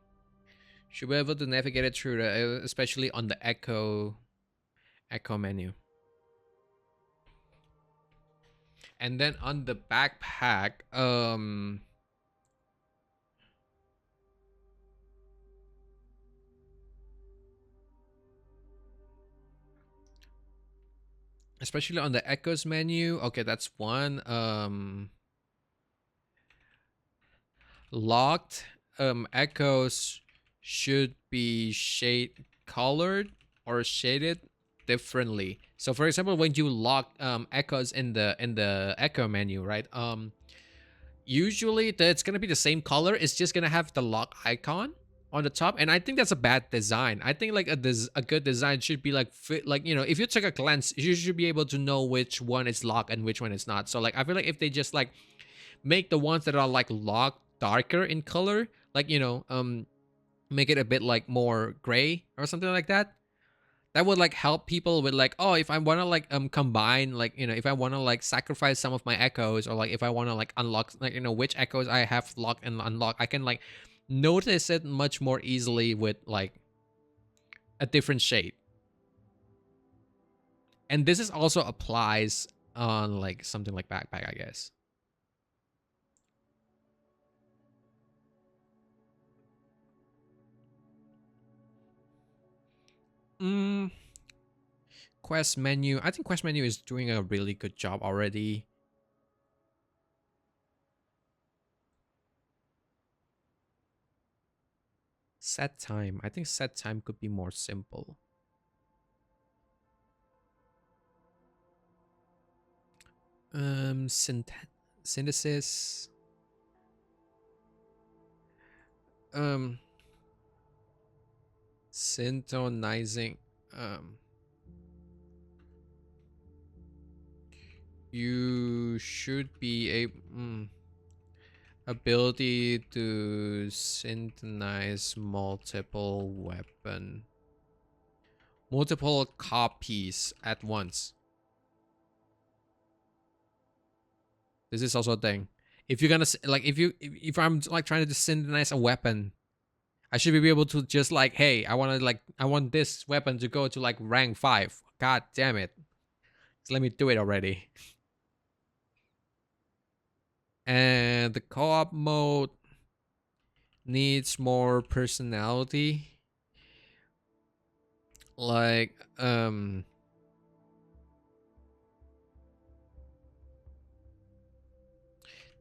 [SPEAKER 1] Should be able to navigate it through the, especially on the echo menu. And then on the backpack, especially on the echoes menu. Okay, that's one. Locked echoes should be shade colored or shaded differently. So for example, when you lock echoes in the echo menu, right? Usually it's gonna be the same color. It's just gonna have the lock icon on the top, and I think that's a bad design. I think like a good design should be like fit, like, you know, if you take a glance, you should be able to know which one is locked and which one is not. So like I feel like if they just like make the ones that are like locked darker in color, like, you know, make it a bit like more gray or something like that, that would like help people with like, oh, if I want to like combine, like, you know, if I want to like sacrifice some of my echoes, or like if I want to like unlock, like, you know, which echoes I have locked and unlock, I can like notice it much more easily with like a different shade. And this is also applies on like something like backpack, I guess. Quest menu. I think quest menu is doing a really good job already. Set time. I think set time could be more simple. Um, synthesis. Um, syntonizing. Um, you should be able. Ability to synchronize multiple copies at once. This is also a thing. If you're gonna like, if I'm like trying to synchronize a weapon, I should be able to just like, hey, I want this weapon to go to like rank 5. God damn it! Just let me do it already. And the co-op mode needs more personality. Like,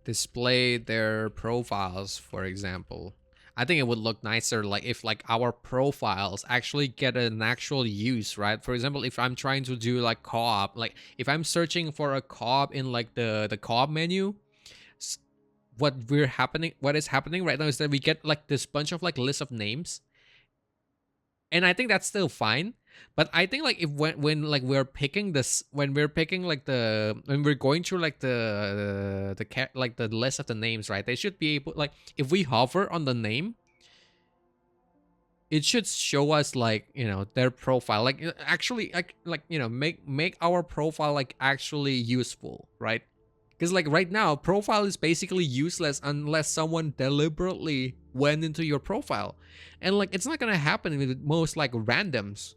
[SPEAKER 1] display their profiles, for example. I think it would look nicer like if like our profiles actually get an actual use, right? For example, if I'm trying to do like co-op, like if I'm searching for a co-op in like the co-op menu, what is happening right now is that we get like this bunch of like list of names, and I think that's still fine. But I think like if when like we're picking this, when we're picking like when we're going through like like the list of the names, right? They should be able, like, if we hover on the name, it should show us like, you know, their profile, like actually like you know, make our profile like actually useful, right? Because like right now, profile is basically useless unless someone deliberately went into your profile, and like it's not gonna happen with most like randoms.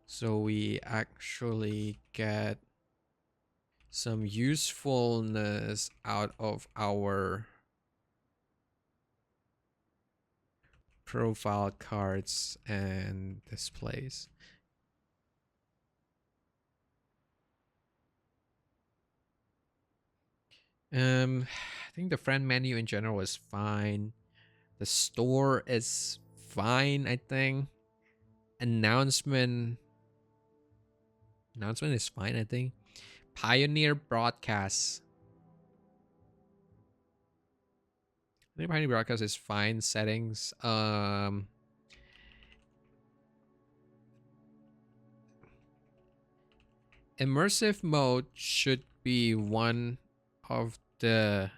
[SPEAKER 1] So we actually get some usefulness out of our profile cards and displays. I think the friend menu in general is fine. The store is fine, I think. Announcement is fine, I think. Pioneer broadcast. I think Pioneer broadcast is fine. Settings. Immersive mode should be one of the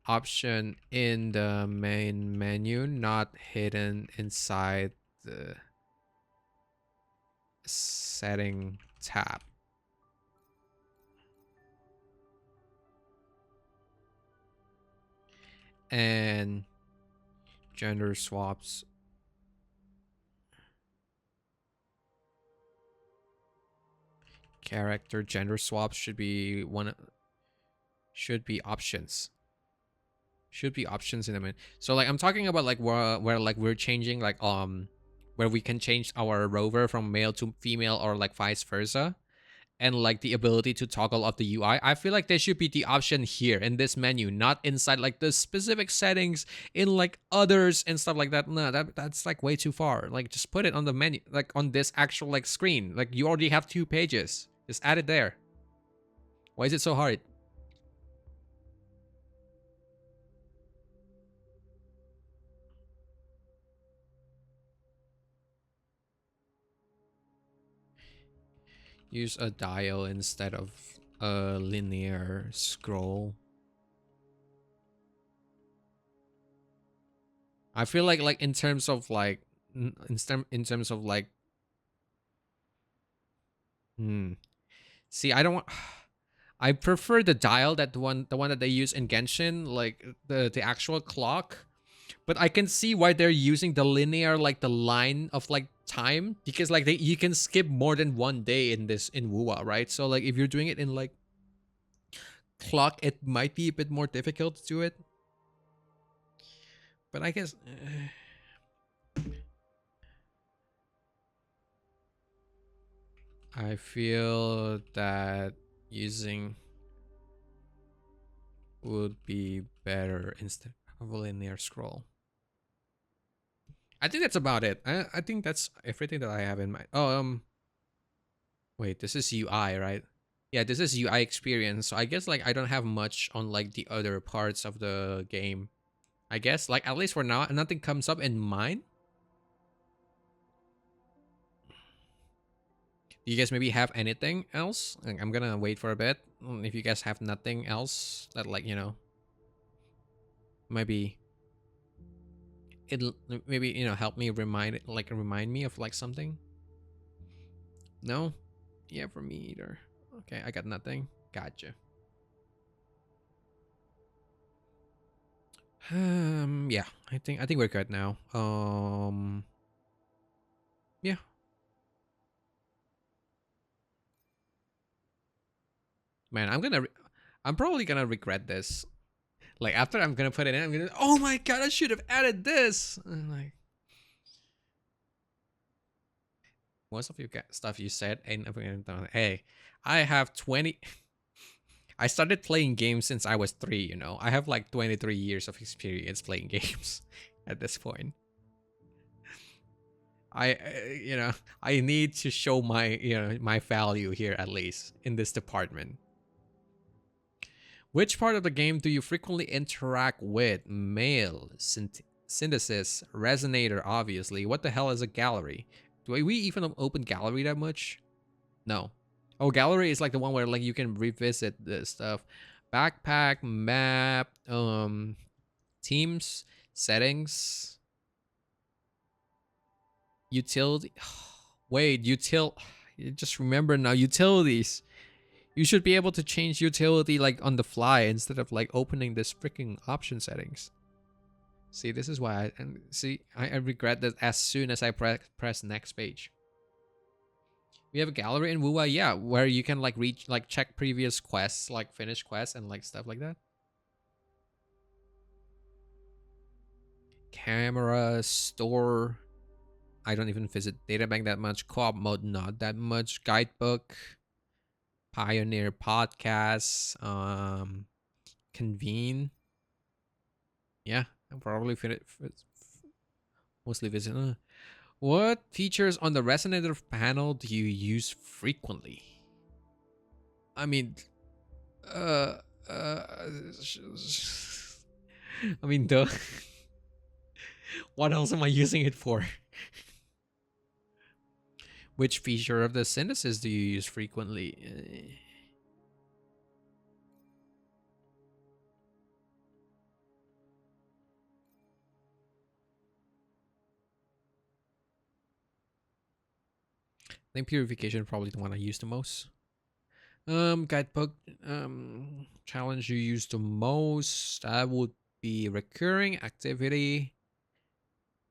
[SPEAKER 1] option in the main menu, not hidden inside the setting tab. And gender swaps. Character gender swaps should be options. Should be options in a minute. So like I'm talking about like where like we're changing like where we can change our rover from male to female or like vice versa, and like the ability to toggle off the UI. I feel like there should be the option here in this menu, not inside like the specific settings in like others and stuff like that. No, that's like way too far. Like just put it on the menu, like on this actual like screen. Like you already have 2 pages. Just add it there. Why is it so hard? Use a dial instead of a linear scroll. I feel like in terms of like in terms of like see, I don't want I prefer the dial, that the one that they use in Genshin, like the actual clock. But I can see why they're using the linear, like the line of like time, because like you can skip more than 1 day in this in WUA, right? So like if you're doing it in like clock, it might be a bit more difficult to do it. But I guess I feel that using would be better instead of a linear scroll. I think that's about it. I think that's everything that I have in mind. Oh, wait, this is UI, right? Yeah, this is UI experience. So I guess like I don't have much on like the other parts of the game. I guess like at least for now, nothing comes up in mine. Do you guys maybe have anything else? I'm gonna wait for a bit. If you guys have nothing else that like maybe it'll maybe help me remind me of like something. No, yeah, for me either. Okay, I got nothing. Gotcha. Yeah, I think we're good now. Yeah, man, I'm probably gonna regret this. Like after I'm gonna put it in, I'm gonna, oh my god, I should have added this. And like most of your stuff you said ain't never gonna done. Hey, I have 20. I started playing games since I was 3. I have like 23 years of experience playing games at this point. I need to show my value here at least in this department. Which part of the game do you frequently interact with? Mail, synthesis, resonator, obviously. What the hell is a gallery? Do we even open gallery that much? No. Oh, gallery is like the one where like you can revisit the stuff. Backpack, map, teams, settings, utility. Wait, just remember now, utilities. You should be able to change utility like on the fly instead of like opening this freaking option settings. See, this is why I regret that as soon as I press next page. We have a gallery in Wuwa, yeah, where you can like reach like check previous quests, like finish quests and like stuff like that. Camera, store. I don't even visit databank that much. Co-op mode, not that much. Guidebook, Pioneer podcast, Convene. Yeah, I'm probably mostly visit. What features on the resonator panel do you use frequently? I mean, uh, uh, I mean, duh. What else am I using it for? Which feature of the synthesis do you use frequently? I think purification probably the one I use the most. Guidebook challenge you use the most. That would be recurring activity,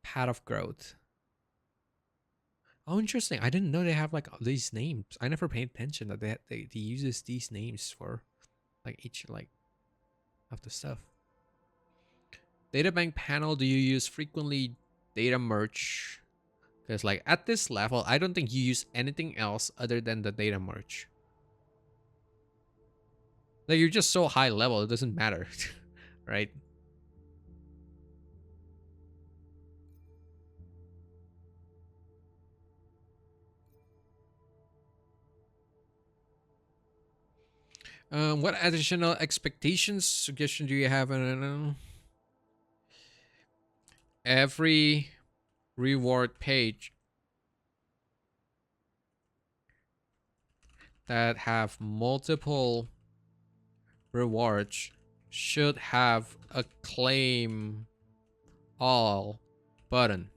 [SPEAKER 1] path of growth. Oh, interesting. I didn't know they have like these names. I never paid attention that they uses these names for like each like of the stuff. Databank panel do you use frequently? Data merge. Because like at this level, I don't think you use anything else other than the data merge. Like you're just so high level, it doesn't matter, right? What additional expectations suggestion do you have? I don't know. Every reward page that have multiple rewards should have a claim all button.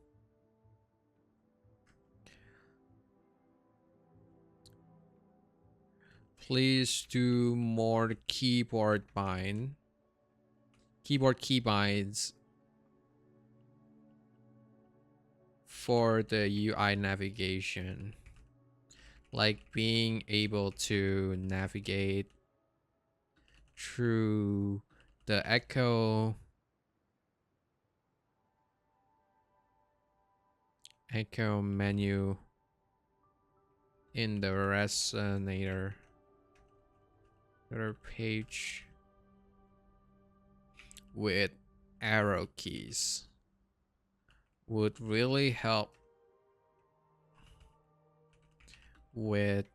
[SPEAKER 1] Please do more keyboard keybinds for the UI navigation. Like being able to navigate through the echo menu in the resonator page with arrow keys would really help with.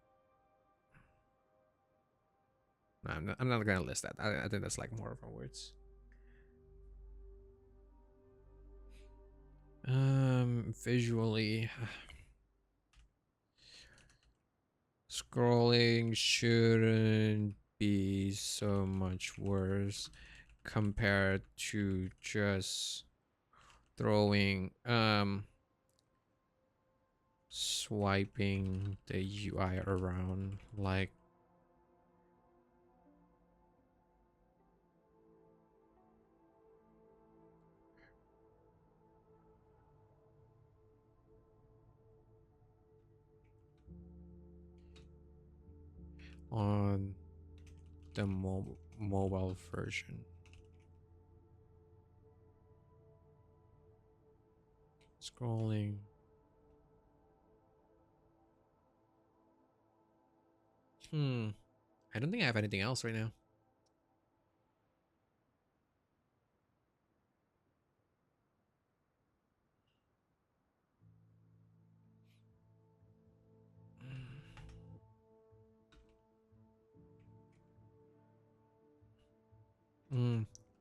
[SPEAKER 1] No, I'm not gonna list that. I think that's like more of a words. Visually, scrolling shouldn't be so much worse compared to just throwing swiping the UI around like on the mobile version. Scrolling. I don't think I have anything else right now.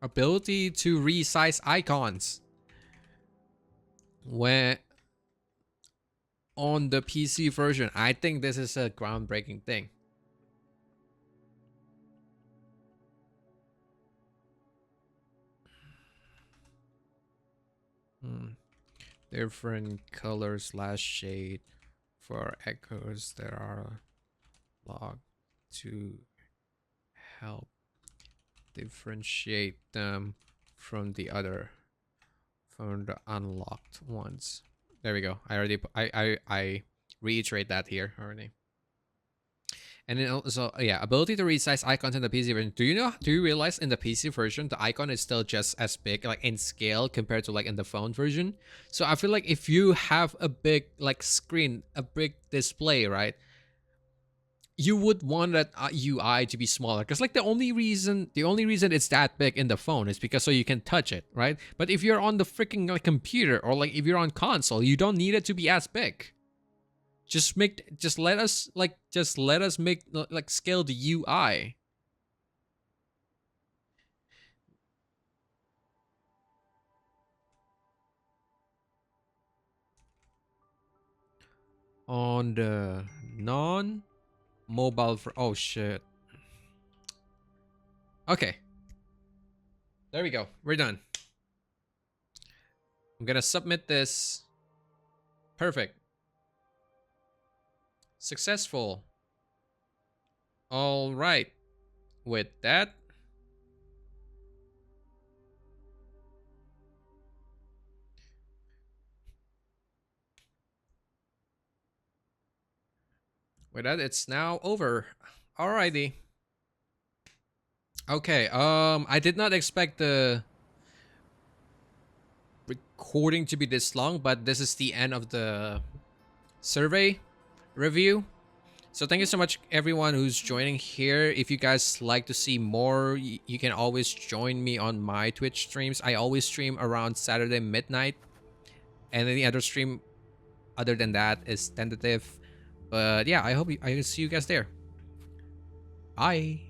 [SPEAKER 1] Ability to resize icons when on the PC version. I think this is a groundbreaking thing. Different color slash shade for echoes that are logged to help differentiate them from the unlocked ones. There we go. I reiterate that here already. And then also, yeah, ability to resize icons in the PC version. Do you realize in the PC version the icon is still just as big, like in scale, compared to like in the phone version? So I feel like if you have a big like screen, a big display, right, you would want that UI to be smaller, because like the only reason it's that big in the phone is because so you can touch it, right? But if you're on the freaking like computer, or like if you're on console, you don't need it to be as big. Just let us make like scale the UI. On the non-mobile for oh shit. Okay. There we go. We're done. I'm gonna submit this. Perfect. Successful. All right. With that, it's now over. Alrighty. Okay. I did not expect the recording to be this long, but this is the end of the survey review. So thank you so much everyone who's joining here. If you guys like to see more, you can always join me on my Twitch streams. I always stream around Saturday midnight, and any other stream other than that is tentative. But yeah, I hope I see you guys there. Bye.